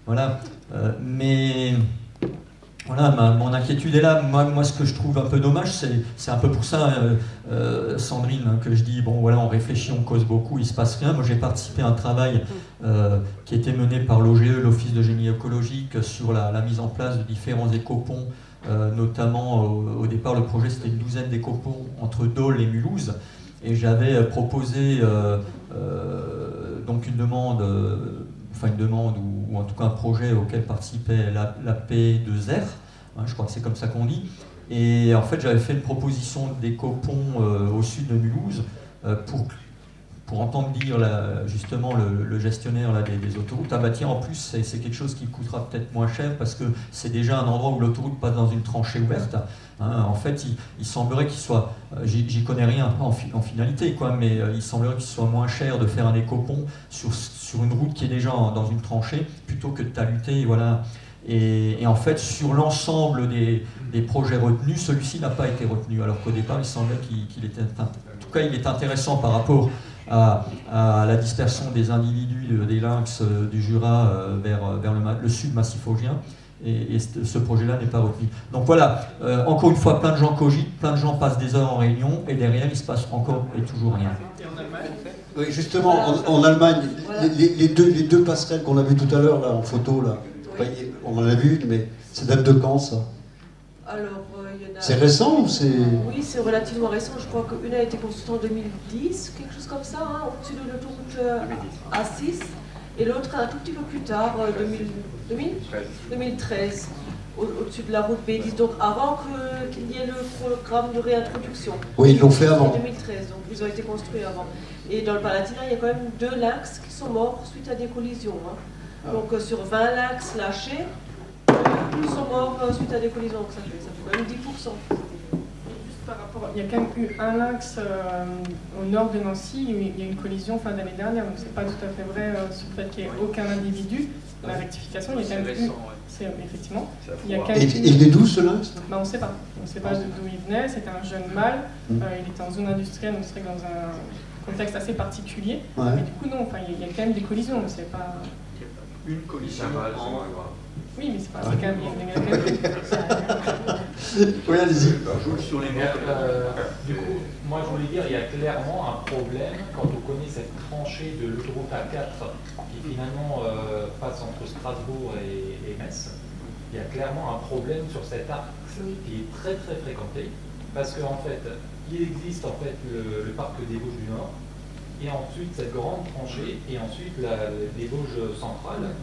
voilà, mais voilà, mon inquiétude est là. Moi, ce que je trouve un peu dommage, c'est un peu pour ça, Sandrine, hein, que je dis, bon voilà, on réfléchit, on cause beaucoup, il se passe rien. Moi, j'ai participé à un travail qui était mené par l'OGE, l'Office de génie écologique, sur la mise en place de différents écoponts, notamment au départ, le projet, c'était une douzaine d'écoponts entre Dole et Mulhouse, et j'avais proposé donc une demande ou en tout cas un projet auquel participait la P2R, hein, je crois que c'est comme ça qu'on dit. Et en fait, j'avais fait une proposition d'écopont au sud de Mulhouse pour entendre dire justement le gestionnaire des autoroutes, ah bah tiens, en plus c'est quelque chose qui coûtera peut-être moins cher parce que c'est déjà un endroit où l'autoroute passe dans une tranchée ouverte. Hein, en fait, il semblerait qu'il soit, j'y connais rien en finalité, quoi, mais il semblerait qu'il soit moins cher de faire un écopont sur une route qui est déjà dans une tranchée plutôt que de taluter, voilà. Et en fait, sur l'ensemble des projets retenus, celui-ci n'a pas été retenu, alors qu'au départ, il semblait qu'il était, en tout cas, il est intéressant par rapport à la dispersion des individus des lynx du Jura vers le sud massif vosgien, et ce projet-là n'est pas retenu. Donc voilà, encore une fois, plein de gens cogitent, plein de gens passent des heures en réunion, et derrière, il se passe encore et toujours rien. Oui, justement, en Allemagne, les deux passerelles qu'on a vues tout à l'heure, là, en photo, là, on en a vu, mais ça date de quand, ça? Alors, c'est récent ou c'est... Oui, c'est relativement récent. Je crois qu'une a été construite en 2010, quelque chose comme ça, hein, au-dessus de l'autoroute A6, et l'autre un tout petit peu plus tard, 2013, au-dessus de la route B10, donc avant qu'il y ait le programme de réintroduction. Oui, ils l'ont fait avant. 2013, donc ils ont été construits avant. Et dans le Palatinat, il y a quand même 2 lynx qui sont morts suite à des collisions. Hein. Donc sur 20 lynx lâchés, ils sont morts suite à des collisions, donc ça fait quand même 10%. Juste par rapport, il y a quand même eu un lynx au nord de Nancy, il y a une collision fin d'année dernière, donc c'est pas tout à fait vrai sur le fait qu'il n'y ait aucun individu. La rectification, il y a quand même eu, effectivement. Il y a quand même et il est d'où ce lynx? On ne sait pas. On ne sait pas d'où il venait, c'était un jeune mâle, il était en zone industrielle, donc c'est dans un contexte assez particulier. Ouais. Mais du coup, non, il y a quand même des collisions, mais c'est pas... Une collision Oui, mais c'est pas quand même... Oui, allez-y. Sur les du coup, moi je voulais dire, il y a clairement un problème quand on connaît cette tranchée de l'autoroute A4 qui finalement passe entre Strasbourg et Metz. Il y a clairement un problème sur cet axe qui est très très fréquenté parce qu'en fait, il existe en fait le parc des Vosges du Nord, et ensuite cette grande tranchée, et ensuite les Vosges centrales.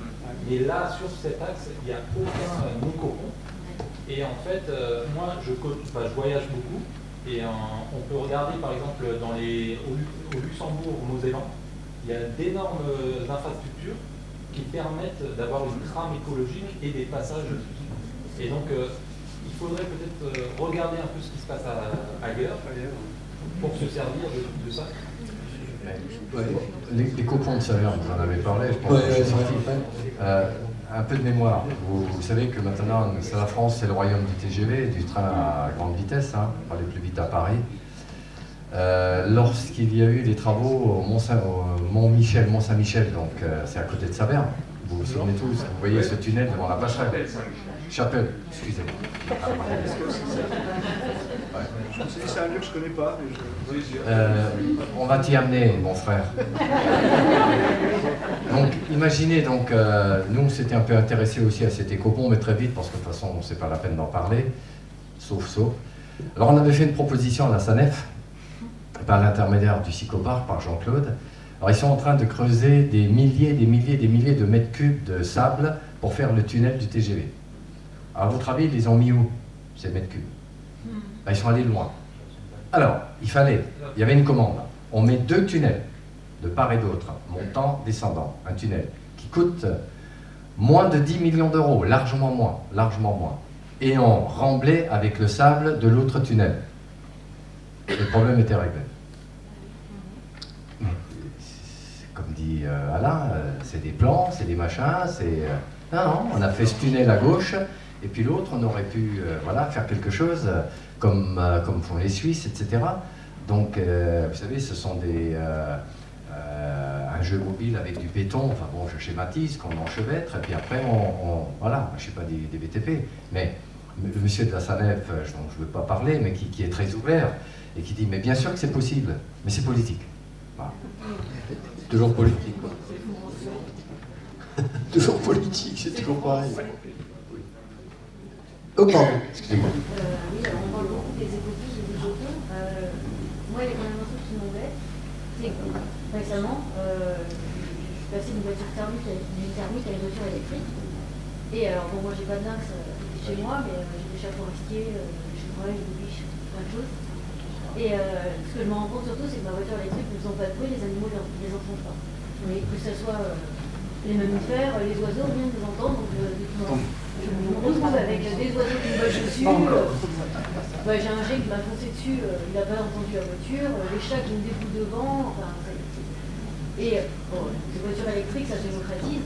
Mais là, sur cet axe, il n'y a aucun écopont. Et en fait, moi, je voyage beaucoup, et on peut regarder par exemple au Luxembourg, au Mosellans, il y a d'énormes infrastructures qui permettent d'avoir une trame écologique et des passages. Et donc, il faudrait peut-être regarder un peu ce qui se passe ailleurs pour se servir de ça. Les coponts de Saverne, vous en avez parlé, je pense que je suis sorti. Un peu de mémoire. Vous savez que maintenant, la France, c'est le royaume du TGV, du train à grande vitesse, hein, pour aller plus vite à Paris. Lorsqu'il y a eu des travaux au Mont-Saint-Michel, donc c'est à côté de Saverne, vous vous souvenez tous, vous voyez ce tunnel devant la passerelle. Chapelle, excusez-moi. C'est un lieu que je ne connais pas. On va t'y amener, mon frère. Donc, imaginez, donc, nous, on s'était un peu intéressés aussi à cet écopont, mais très vite, parce que de toute façon, c'est pas la peine d'en parler, sauf. Alors, on avait fait une proposition à la SANEF, par l'intermédiaire du Psychoparc, par Jean-Claude. Alors, ils sont en train de creuser des milliers de mètres cubes de sable pour faire le tunnel du TGV. À votre avis, ils les ont mis où, ces mètres cubes? Ben, ils sont allés loin. Alors, il y avait une commande. On met 2 tunnels, de part et d'autre, montant, descendant, un tunnel, qui coûte moins de 10 millions d'euros, largement moins. Et on remblait avec le sable de l'autre tunnel. Le problème était réglé. Mais, comme dit Alain, c'est des plans, c'est des machins, non, on a fait ce tunnel à gauche, et puis l'autre, on aurait pu voilà, faire quelque chose comme font les Suisses, etc. Donc, vous savez, ce sont un jeu mobile avec du béton, enfin bon, je schématise, qu'on enchevêtre, et puis après, voilà, je ne suis pas des BTP, mais le monsieur de la SANEF, dont je ne veux pas parler, mais qui est très ouvert, et qui dit, mais bien sûr que c'est possible, mais c'est politique. Voilà. Toujours politique, quoi. Toujours politique, c'est toujours pareil. Oh, pardon, excusez-moi. Oui, alors on parle beaucoup des écopons, des écopons. Moi, il y a quand même un truc qui m'embête, c'est que récemment, je suis passée d'une voiture thermique à une voiture électrique. Et alors, bon, moi, j'ai pas de lynx chez moi, mais j'ai des chats forestiers, des chevreuils, des biches, plein de choses. Et ce que je me rends compte surtout, c'est que ma voiture électrique ne faisant pas de bruit, les animaux ne les entendent pas. Mais que ce soit les mammifères, les oiseaux viennent les entendre, donc je me retrouve avec des oiseaux qui me volent dessus. J'ai un jet qui m'a foncé dessus, il n'a pas entendu la voiture, les chats qui me déboutent devant. Enfin, et bon, les voitures électriques, ça se démocratise.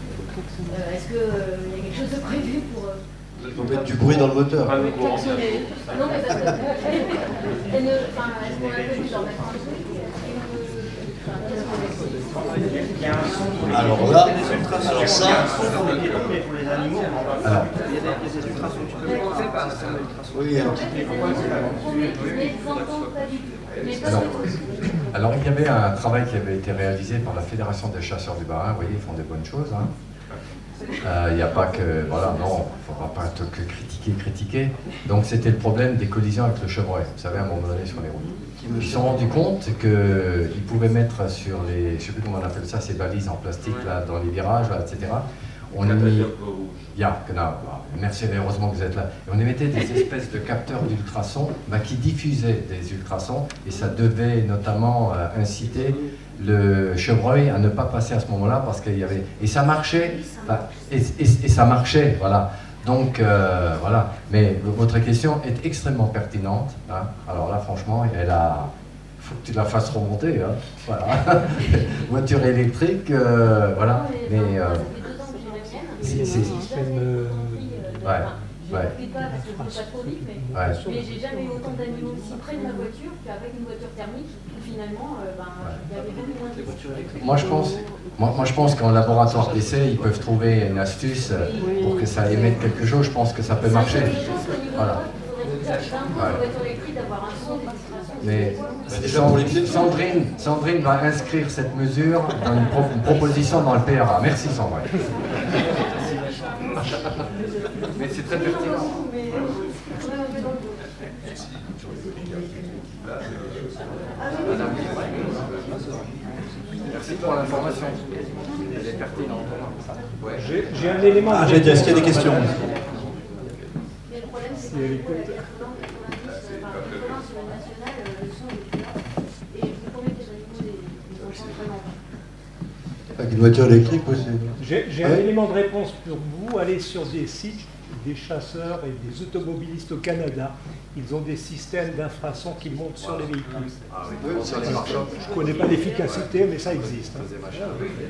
Est-ce qu'il y a quelque chose de prévu pour. Il faut mettre du bruit dans le moteur. Non, mais parce que. Est-ce qu'on a prévu d'en mettre un truc? Alors là, alors ça. Alors, il y a des ultrasons, tu peux le faire. Oui, alors, il y avait un travail qui avait été réalisé par la Fédération des chasseurs du Bas-Rhin. Vous voyez, ils font des bonnes choses. Il n'y a pas que, voilà, non, il ne faudra pas que critiquer. Donc c'était le problème des collisions avec le chevreuil, vous savez, à un moment donné sur les routes. Ils se sont rendus compte qu'ils pouvaient mettre sur les, je ne sais plus comment on appelle ça, ces balises en plastique là, dans les virages, là, etc. On a mis, merci, heureusement que vous êtes là. Et on émettait des espèces de capteurs d'ultrasons qui diffusaient des ultrasons, et ça devait notamment inciter le chevreuil à ne pas passer à ce moment-là, parce qu'il y avait... Et ça marchait, et ça marchait, voilà. Donc, voilà. Mais votre question est extrêmement pertinente. Alors là, franchement, il faut que tu la fasses remonter. Voilà. Voiture électrique, voilà. Mais... Je ne profite pas parce que je ne vais pas trop vite, mais j'ai jamais eu autant d'animaux aussi près de ma voiture qu'avec une voiture thermique où finalement il y avait beaucoup moins de voitures. Moi je pense qu'en laboratoire d'essai, ils peuvent trouver une astuce pour que ça émette quelque chose. Je pense que ça peut marcher. Voilà. Mais Sandrine va inscrire cette mesure dans une proposition dans le PRA. Merci Sandrine. Mais c'est très pertinent. Merci pour l'information. Elle est pertinente. J'ai un élément. Est-ce qu'il y a des questions? Avec une voiture électrique possible. J'ai un élément de réponse pour vous. Allez sur des sites des chasseurs et des automobilistes au Canada. Ils ont des systèmes d'infrasons qui montent sur les véhicules. Je ne connais pas l'efficacité, mais ça existe.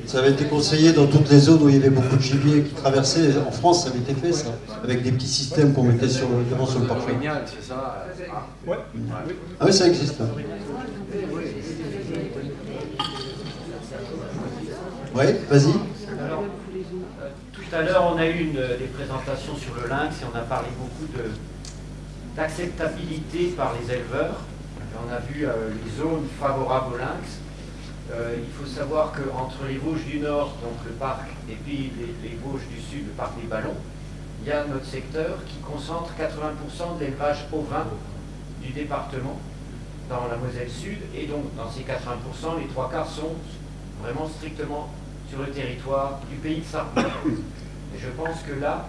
Ça avait été conseillé dans toutes les zones où il y avait beaucoup de gibier qui traversaient. En France, ça avait été fait, ça, avec des petits systèmes qu'on mettait devant sur le pare-feu. C'est ça. Ouais. Ah oui, ça existe. Oui, vas-y. on a eu des présentations sur le lynx et on a parlé beaucoup d'acceptabilité par les éleveurs. On a vu les zones favorables au lynx. Il faut savoir qu'entre les Vosges du Nord, donc le parc, et puis les Vosges du Sud, le parc des Ballons, il y a notre secteur qui concentre 80% de l'élevage ovin du département dans la Moselle Sud. Et donc, dans ces 80%, les 3/4 sont vraiment strictement sur le territoire du pays de Sarreguemines. Et je pense que là,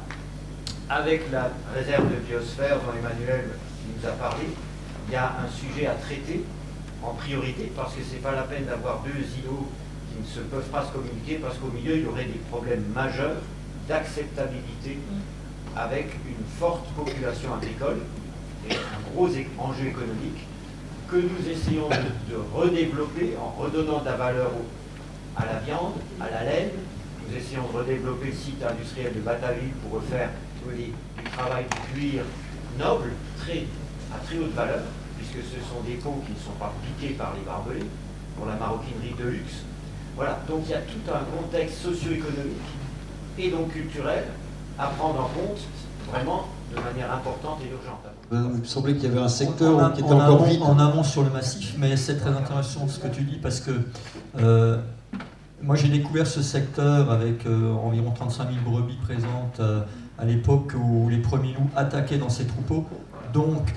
avec la réserve de biosphère dont Emmanuel nous a parlé, il y a un sujet à traiter en priorité, parce que ce n'est pas la peine d'avoir deux îlots qui ne se peuvent pas se communiquer, parce qu'au milieu, il y aurait des problèmes majeurs d'acceptabilité avec une forte population agricole et un gros enjeu économique que nous essayons de redévelopper en redonnant de la valeur à la viande, à la laine. Nous essayons de redévelopper le site industriel de Bataille pour refaire du travail du cuir noble, à très haute valeur, puisque ce sont des peaux qui ne sont pas piquées par les barbelés, pour la maroquinerie de luxe. Voilà, donc il y a tout un contexte socio-économique et donc culturel à prendre en compte vraiment de manière importante et urgente. Il me semblait qu'il y avait un secteur qui était en encore vide. En amont sur le massif, mais c'est très intéressant ce que tu dis parce que moi j'ai découvert ce secteur avec environ 35 000 brebis présentes à l'époque où les premiers loups attaquaient dans ces troupeaux. Donc,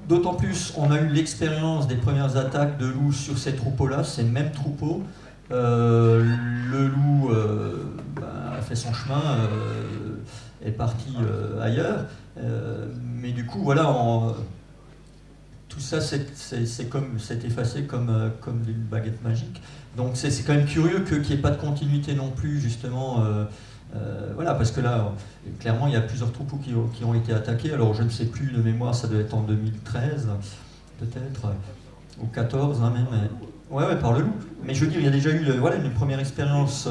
d'autant plus, on a eu l'expérience des premières attaques de loups sur ces troupeaux-là, ces mêmes troupeaux. Le loup a fait son chemin, est parti ailleurs. Mais du coup, voilà, tout ça c'est effacé comme d'une baguette magique. Donc c'est quand même curieux qu'il n'y ait pas de continuité non plus, justement. Voilà, parce que là, clairement, il y a plusieurs troupeaux qui ont été attaqués. Alors, je ne sais plus de mémoire, ça doit être en 2013, peut-être, ou 14, hein, même. Ouais, par le loup. Mais je veux dire, il y a déjà eu une première expérience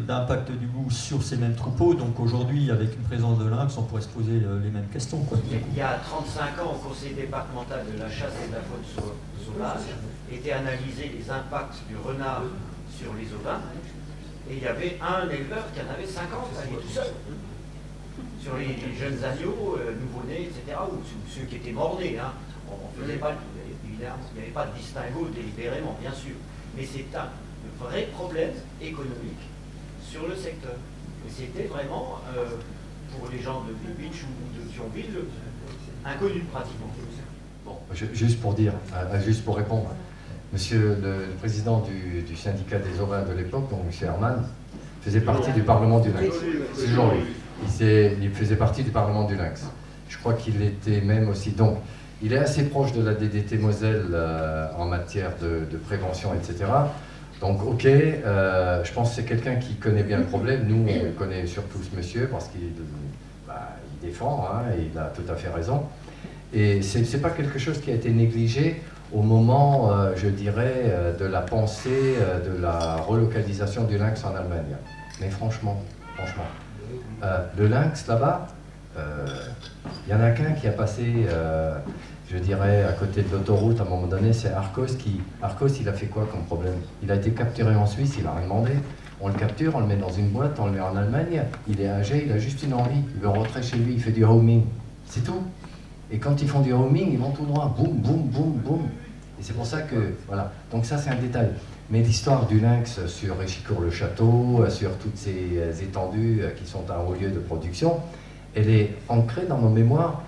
d'impact du loup sur ces mêmes troupeaux. Donc aujourd'hui, avec une présence de lynx, on pourrait se poser les mêmes questions, quoi. Il y a 35 ans, au Conseil départemental de la chasse et de la faune sauvage, étaient analysés les impacts du renard sur les ovins. Et il y avait un éleveur qui en avait 50, il était tout seul. Sur les jeunes agneaux, nouveau-nés, etc., ou ceux qui étaient morts-nés. Hein. On faisait pas, évidemment, il n'y avait pas de distinguo délibérément, bien sûr. Mais c'est un vrai problème économique sur le secteur. Et c'était vraiment, pour les gens de Beach ou de Thionville, inconnu pratiquement. Bon, juste pour dire, juste pour répondre. Monsieur le président du syndicat des ovins de l'époque, donc M. Herman, faisait partie du Parlement du Lynx. C'est toujours lui. Il faisait partie du Parlement du Lynx. Je crois qu'il était même aussi. Donc, il est assez proche de la DDT Moselle en matière de prévention, etc. Donc, ok, je pense que c'est quelqu'un qui connaît bien le problème. Nous, on connaît surtout ce monsieur parce qu'il défend, hein, et il a tout à fait raison. Et c'est pas quelque chose qui a été négligé au moment, je dirais, de la pensée de la relocalisation du lynx en Allemagne. Mais franchement, le lynx là-bas, il y en a qu'un qui a passé, je dirais, à côté de l'autoroute à un moment donné, c'est Arcos. Arcos, il a fait quoi comme problème? Il a été capturé en Suisse, il n'a rien demandé. On le capture, on le met dans une boîte, on le met en Allemagne, il est âgé, il a juste une envie, il veut rentrer chez lui, il fait du roaming. C'est tout. Et quand ils font du roaming, ils vont tout droit, boum, boum, boum, boum. Et c'est pour ça que, voilà, donc ça c'est un détail. Mais l'histoire du lynx sur Échicourt-le-Château, sur toutes ces étendues qui sont un haut lieu de production, elle est ancrée dans nos mémoires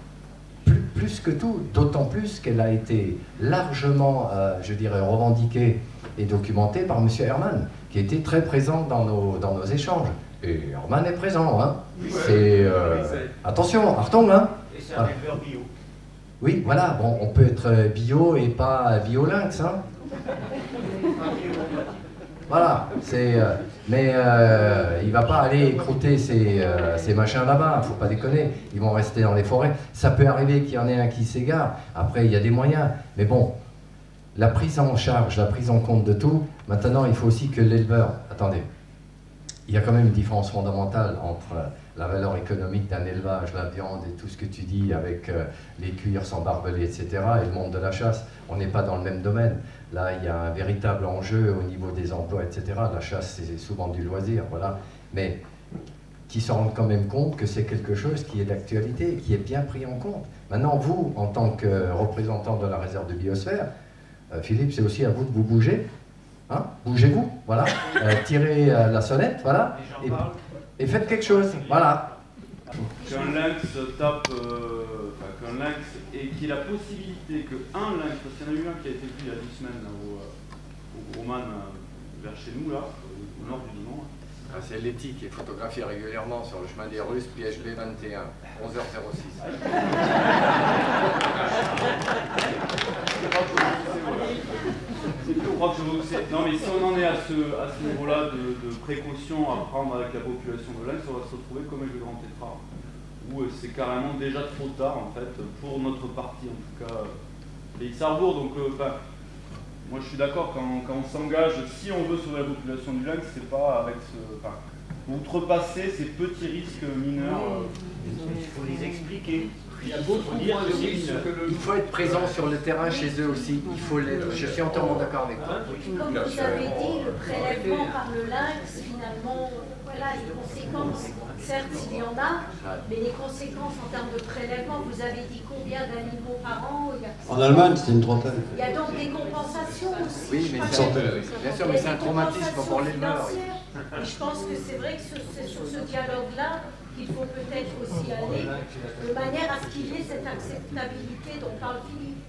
plus que tout, d'autant plus qu'elle a été largement, je dirais, revendiquée et documentée par M. Herman, qui était très présent dans nos échanges. Et Herman est présent, hein. C'est... attention, Artung, hein. Et c'est un éleveur bio. Oui, voilà, bon, on peut être bio et pas bio-lynx, hein. Voilà, c'est... mais il va pas aller écrouter ces machins là-bas, faut pas déconner, ils vont rester dans les forêts. Ça peut arriver qu'il y en ait un qui s'égare, après il y a des moyens, mais bon, la prise en charge, la prise en compte de tout, maintenant il faut aussi que l'éleveur... Attendez, il y a quand même une différence fondamentale entre la valeur économique d'un élevage, la viande et tout ce que tu dis avec les cuirs sans barbelés, etc., et le monde de la chasse. On n'est pas dans le même domaine. Là, il y a un véritable enjeu au niveau des emplois, etc. La chasse, c'est souvent du loisir, voilà. Mais qui se rendent quand même compte que c'est quelque chose qui est d'actualité, qui est bien pris en compte. Maintenant, vous, en tant que représentant de la réserve de biosphère, Philippe, c'est aussi à vous de vous bouger. Hein, bougez-vous, voilà. Tirez la sonnette, voilà. Et faites quelque chose, voilà. Qu'un lynx tape, qu'un lynx, et qu'il y ait la possibilité qu'un lynx, parce qu'il y en a eu un qui a été vu il y a 2 semaines au Groman, vers chez nous, là, au nord du Liban. C'est Letty qui est photographié régulièrement sur le chemin des Russes, piège B21, 11h06. Non, mais si on en est à ce niveau-là de précaution à prendre avec la population de lynx, on va se retrouver comme avec le grand tétras, où c'est carrément déjà trop tard, en fait, pour notre partie, en tout cas, Pays Sarrebourg. Donc, moi je suis d'accord, quand on s'engage, si on veut sauver la population du lynx, c'est pas avec outrepasser ces petits risques mineurs. Il faut les expliquer. Il y a beaucoup moins de risques que il faut être présent sur le terrain chez eux aussi. Il faut l'être. Je suis entièrement d'accord avec toi. Comme vous avez dit, le prélèvement par le lynx, finalement, voilà, les conséquences, certes il y en a, mais les conséquences en termes de prélèvement, vous avez dit combien d'animaux par an? En Allemagne, c'était une trentaine. Il y a donc des compensations aussi. Oui, mais bien sûr, mais c'est un traumatisme pour l'éleveur. Et je pense que c'est vrai que c'est sur ce dialogue-là qu'il faut peut-être aussi aller, de manière à ce qu'il y ait cette acceptabilité dont parle Philippe.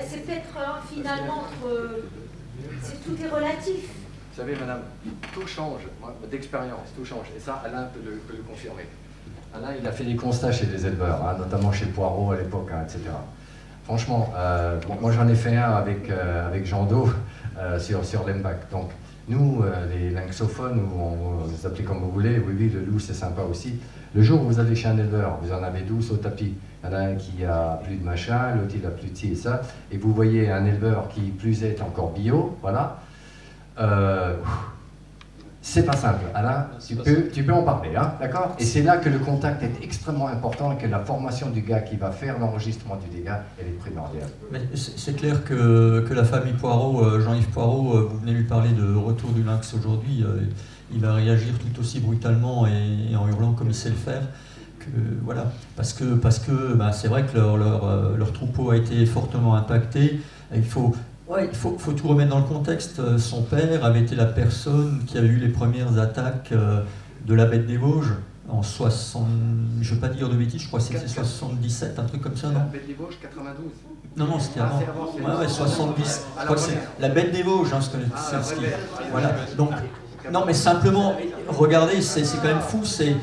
C'est peut-être finalement entre... tout est relatif. Vous savez, madame, tout change, d'expérience, tout change. Et ça, Alain peut le confirmer. Alain, il a fait des constats chez les éleveurs, hein, notamment chez Poirot à l'époque, hein, etc. Franchement, moi j'en ai fait un avec Jean Do sur l'EMBAC. Donc, nous, les lynxophones, ou on les appelez comme vous voulez, oui, le loup c'est sympa aussi. Le jour où vous allez chez un éleveur, vous en avez 12 au tapis. Il y en a un qui a plus de machin, l'autre il a plus de ci et ça. Et vous voyez un éleveur qui plus est encore bio, voilà. C'est pas simple. Alain, tu peux en parler, hein, d'accord? Et c'est là que le contact est extrêmement important et que la formation du gars qui va faire l'enregistrement du dégât, elle est primordiale. C'est clair que la famille Poirot, Jean-Yves Poirot, vous venez lui parler de retour du lynx aujourd'hui, il va réagir tout aussi brutalement et en hurlant comme il sait le faire. Voilà, parce que c'est vrai que leur troupeau a été fortement impacté. Il faut tout remettre dans le contexte. Son père avait été la personne qui avait eu les premières attaques de la bête des Vosges en 60, je ne veux pas dire de bêtises, je crois que c'était 77, un truc comme ça, non? La bête des Vosges, 92. Non, c'était avant. Ouais, 70. Je crois que c'est la bête des Vosges, hein, voilà. Donc, non, mais simplement, regardez, c'est quand même fou. C'est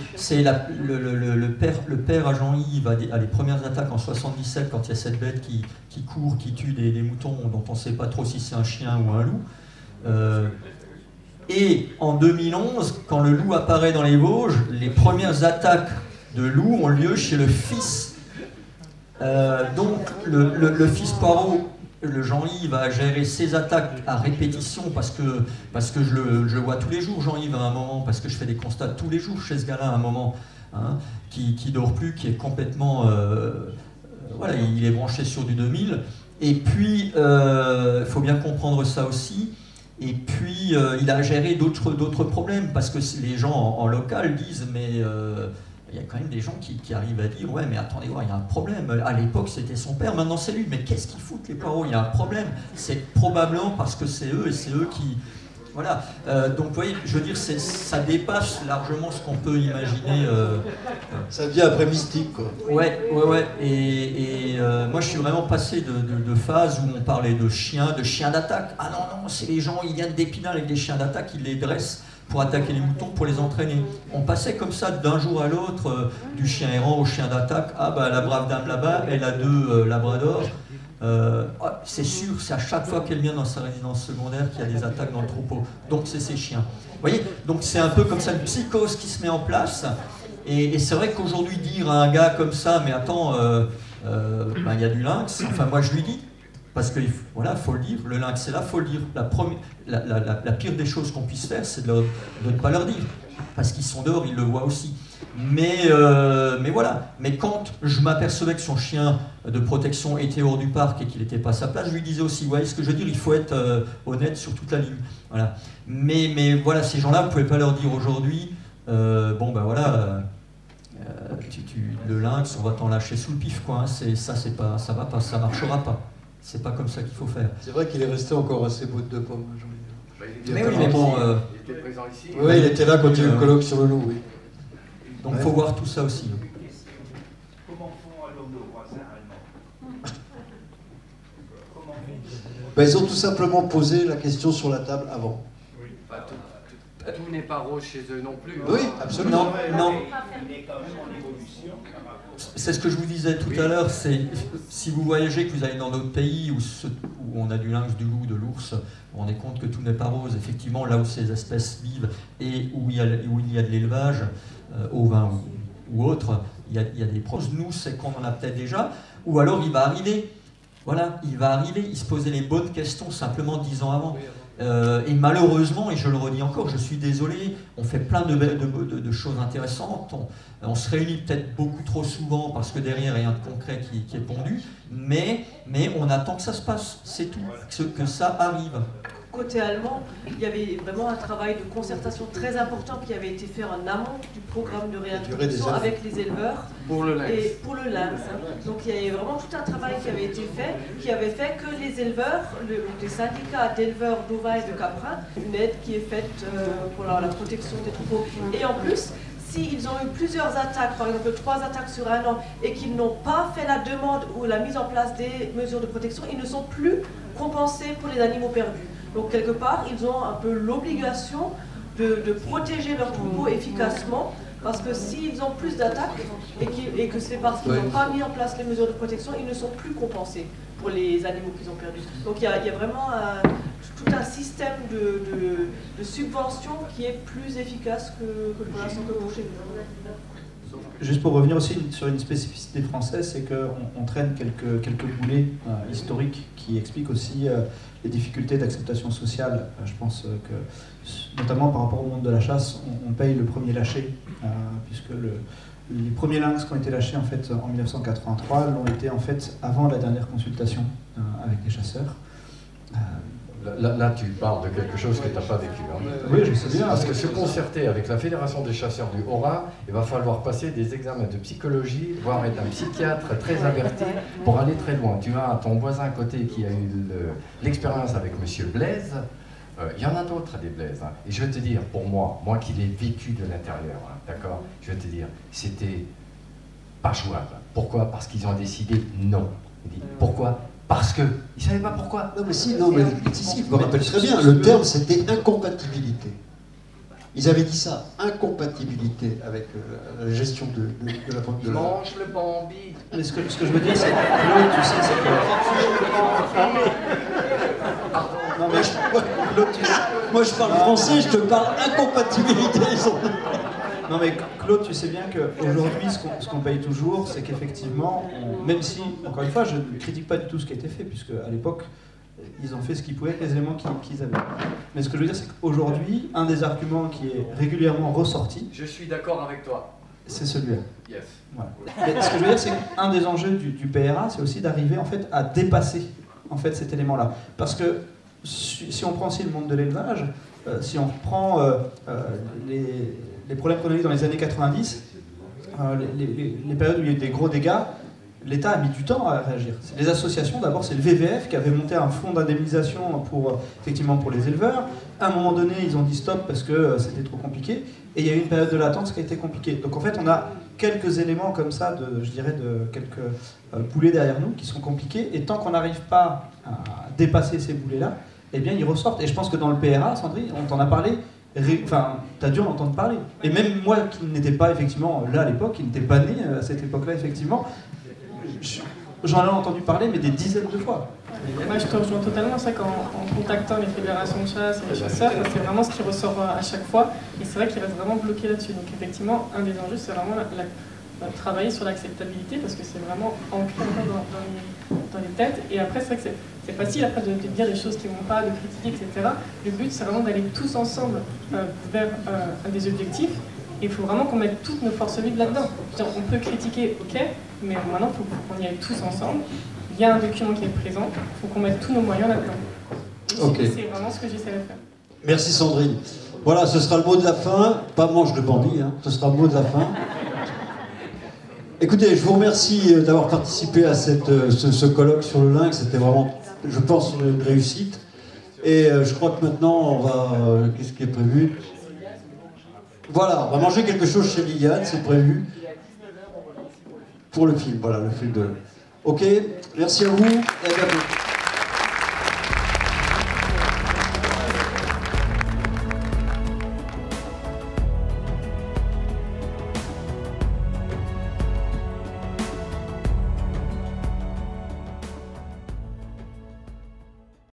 le père à Jean-Yves a les premières attaques en 77 quand il y a cette bête qui court, qui tue des moutons dont on ne sait pas trop si c'est un chien ou un loup. Et en 2011, quand le loup apparaît dans les Vosges, les premières attaques de loup ont lieu chez le fils. Donc le fils Poirot, le Jean-Yves a géré ses attaques à répétition parce que je le vois tous les jours, Jean-Yves, à un moment, parce que je fais des constats tous les jours chez ce gars-là, à un moment, hein, qui dort plus, qui est complètement... voilà, il est branché sur du 2000. Et puis, il faut bien comprendre ça aussi. Et puis, il a géré d'autres problèmes, parce que les gens en local disent, mais... il y a quand même des gens qui arrivent à dire « Ouais, mais attendez, il y a un problème. À l'époque, c'était son père, maintenant c'est lui. Mais qu'est-ce qu'ils foutent, les Poirots? Il y a un problème. » C'est probablement parce que c'est eux, et c'est eux qui... Voilà. Donc, vous voyez, je veux dire, ça dépasse largement ce qu'on peut imaginer. Ça devient après mystique, quoi. Ouais. Et moi, je suis vraiment passé de phases où on parlait de chiens d'attaque. Ah non, c'est les gens, ils viennent d'Épinal avec des chiens d'attaque, ils les dressent pour attaquer les moutons, pour les entraîner. On passait comme ça d'un jour à l'autre, du chien errant au chien d'attaque. Ah bah la brave dame là-bas, elle a 2 labradors. C'est sûr, c'est à chaque fois qu'elle vient dans sa résidence secondaire qu'il y a des attaques dans le troupeau. Donc c'est ses chiens. Vous voyez, donc c'est un peu comme ça une psychose qui se met en place. Et c'est vrai qu'aujourd'hui dire à un gars comme ça, mais attends, il y a du lynx, enfin moi je lui dis, parce que voilà, faut le dire, le lynx c'est là, faut le dire. La pire des choses qu'on puisse faire, c'est de ne pas leur dire. Parce qu'ils sont dehors, ils le voient aussi. Mais voilà. Mais quand je m'apercevais que son chien de protection était hors du parc et qu'il n'était pas à sa place, je lui disais aussi, vous voyez ce que je veux dire, il faut être honnête sur toute la ligne. Voilà. Mais voilà, ces gens-là, vous ne pouvez pas leur dire aujourd'hui, bon ben voilà, le lynx, on va t'en lâcher sous le pif, quoi. Hein. Ça va pas, ça marchera pas. C'est pas comme ça qu'il faut faire. C'est vrai qu'il est resté encore assez beau de pommes. Mais oui, mais bon, il était présent ici. Oui, il était là quand il y a eu le colloque sur le loup, oui. Donc il faut voir tout ça aussi. Comment font alors nos voisins allemands? Ben, ils ont tout simplement posé la question sur la table avant. Oui. Bah, tout n'est pas rose chez eux non plus. Oui, absolument. Non. Il est quand même en évolution. C'est ce que je vous disais tout à l'heure, c'est si vous voyagez, que vous allez dans d'autres pays où on a du lynx, du loup, de l'ours, vous vous rendez compte que tout n'est pas rose. Effectivement, là où ces espèces vivent et où il y a de l'élevage, ovin ou autre, il y a des pros. Nous, c'est qu'on en a peut-être déjà, ou alors il va arriver. Voilà, il va arriver, il se posait les bonnes questions simplement 10 ans avant. Et malheureusement, et je le redis encore, je suis désolé, on fait plein de choses intéressantes, on se réunit peut-être beaucoup trop souvent parce que derrière, il y a rien de concret qui est pondu, mais on attend que ça se passe, c'est tout, que ça arrive. Côté allemand, il y avait vraiment un travail de concertation très important qui avait été fait en amont du programme de réintroduction avec les éleveurs. Pour le lynx. Et pour le lynx. Donc il y avait vraiment tout un travail qui avait été fait, qui avait fait que les éleveurs, les syndicats d'éleveurs d'ovins et de caprins, une aide qui est faite pour la protection des troupeaux. Et en plus, s'ils ont eu plusieurs attaques, par exemple 3 attaques sur un an, et qu'ils n'ont pas fait la demande ou la mise en place des mesures de protection, ils ne sont plus compensés pour les animaux perdus. Donc quelque part, ils ont un peu l'obligation de protéger leurs troupeaux efficacement, parce que s'ils ont plus d'attaques et que c'est parce qu'ils n'ont pas mis en place les mesures de protection, ils ne sont plus compensés pour les animaux qu'ils ont perdus. Donc il y a vraiment tout un système de subvention qui est plus efficace que pour l'instant que chez nous. Juste pour revenir aussi sur une spécificité française, c'est qu'on traîne quelques boulets historiques qui expliquent aussi les difficultés d'acceptation sociale. Je pense que, notamment par rapport au monde de la chasse, on paye le premier lâcher, puisque les premiers lynx qui ont été lâchés en fait en 1983 l'ont été en fait avant la dernière consultation avec les chasseurs. Là, tu parles de quelque chose que tu n'as pas vécu. Hein. Oui, je sais bien. Parce que se concerter avec la Fédération des chasseurs du Haut-Rhin, il va falloir passer des examens de psychologie, voire être un psychiatre très averti pour aller très loin. Tu as ton voisin à côté qui a eu l'expérience avec M. Blaise. Il y en a d'autres des Blaise. Hein. Et je vais te dire, pour moi qui l'ai vécu de l'intérieur, hein, d'accord, je vais te dire, c'était pas jouable. Pourquoi? Parce qu'ils ont décidé non. Pourquoi? Parce que, ils ne savaient pas pourquoi. Non mais si, je me rappelle très bien, le terme c'était incompatibilité. Ils avaient dit ça, incompatibilité avec la gestion de la vente de la... Mange le Bambi. Mais ce que je veux dire, c'est que Claude, tu sais, c'est que... Non mais Claude, moi je parle français, je te parle incompatibilité. Non mais Claude, tu sais bien qu'aujourd'hui, ce qu'on paye toujours, c'est qu'effectivement, même si, encore une fois, je ne critique pas du tout ce qui a été fait, puisque à l'époque, ils ont fait ce qu'ils pouvaient avec les éléments qu'ils avaient. Mais ce que je veux dire, c'est qu'aujourd'hui, un des arguments qui est régulièrement ressorti... Je suis d'accord avec toi. C'est celui-là. Yes. Voilà. Mais ce que je veux dire, c'est qu'un des enjeux du PRA, c'est aussi d'arriver en fait, à dépasser en fait, cet élément-là. Parce que si on prend aussi le monde de l'élevage, si on prend les problèmes qu'on a eu dans les années 90, les périodes où il y a eu des gros dégâts, l'État a mis du temps à réagir. Les associations, d'abord, c'est le VVF qui avait monté un fonds d'indemnisation effectivement pour les éleveurs. À un moment donné, ils ont dit stop parce que c'était trop compliqué. Et il y a eu une période de latence qui a été compliquée. Donc en fait, on a quelques éléments comme ça, je dirais, de quelques boulets derrière nous qui sont compliqués. Et tant qu'on n'arrive pas à dépasser ces boulets-là, eh bien, ils ressortent. Et je pense que dans le PRA, Sandrine, on t'en a parlé. Enfin, t'as dû en entendre parler. Et même moi, qui n'étais pas effectivement là à l'époque, qui n'était pas né à cette époque-là, effectivement, j'en ai entendu parler, mais des dizaines de fois. Moi, je te rejoins totalement. C'est vrai qu'en contactant les fédérations de chasse et les chasseurs, c'est vraiment ce qui ressort à chaque fois. Et c'est vrai qu'ils restent vraiment bloqués là-dessus. Donc, effectivement, un des enjeux, c'est vraiment travailler sur l'acceptabilité, parce que c'est vraiment ancré dans les têtes. Et après, c'est vrai que c'est facile après de dire des choses qui ne vont pas, de critiquer, etc. Le but, c'est vraiment d'aller tous ensemble vers des objectifs. Et il faut vraiment qu'on mette toutes nos forces vives là-dedans. On peut critiquer, ok, mais maintenant, il faut qu'on y aille tous ensemble. Il y a un document qui est présent, il faut qu'on mette tous nos moyens là-dedans. Et c'est vraiment ce que j'essaie de faire. Merci Sandrine. Voilà, ce sera le mot de la fin. Pas manche de bandit, hein. Ce sera le mot de la fin. Écoutez, je vous remercie d'avoir participé à ce colloque sur le lynx. C'était vraiment, je pense, une réussite. Et je crois que maintenant, on va... qu'est-ce qui est prévu? Voilà, on va manger quelque chose chez Liliane, c'est prévu. Pour le film, voilà, le film de... Ok, merci à vous et à bientôt.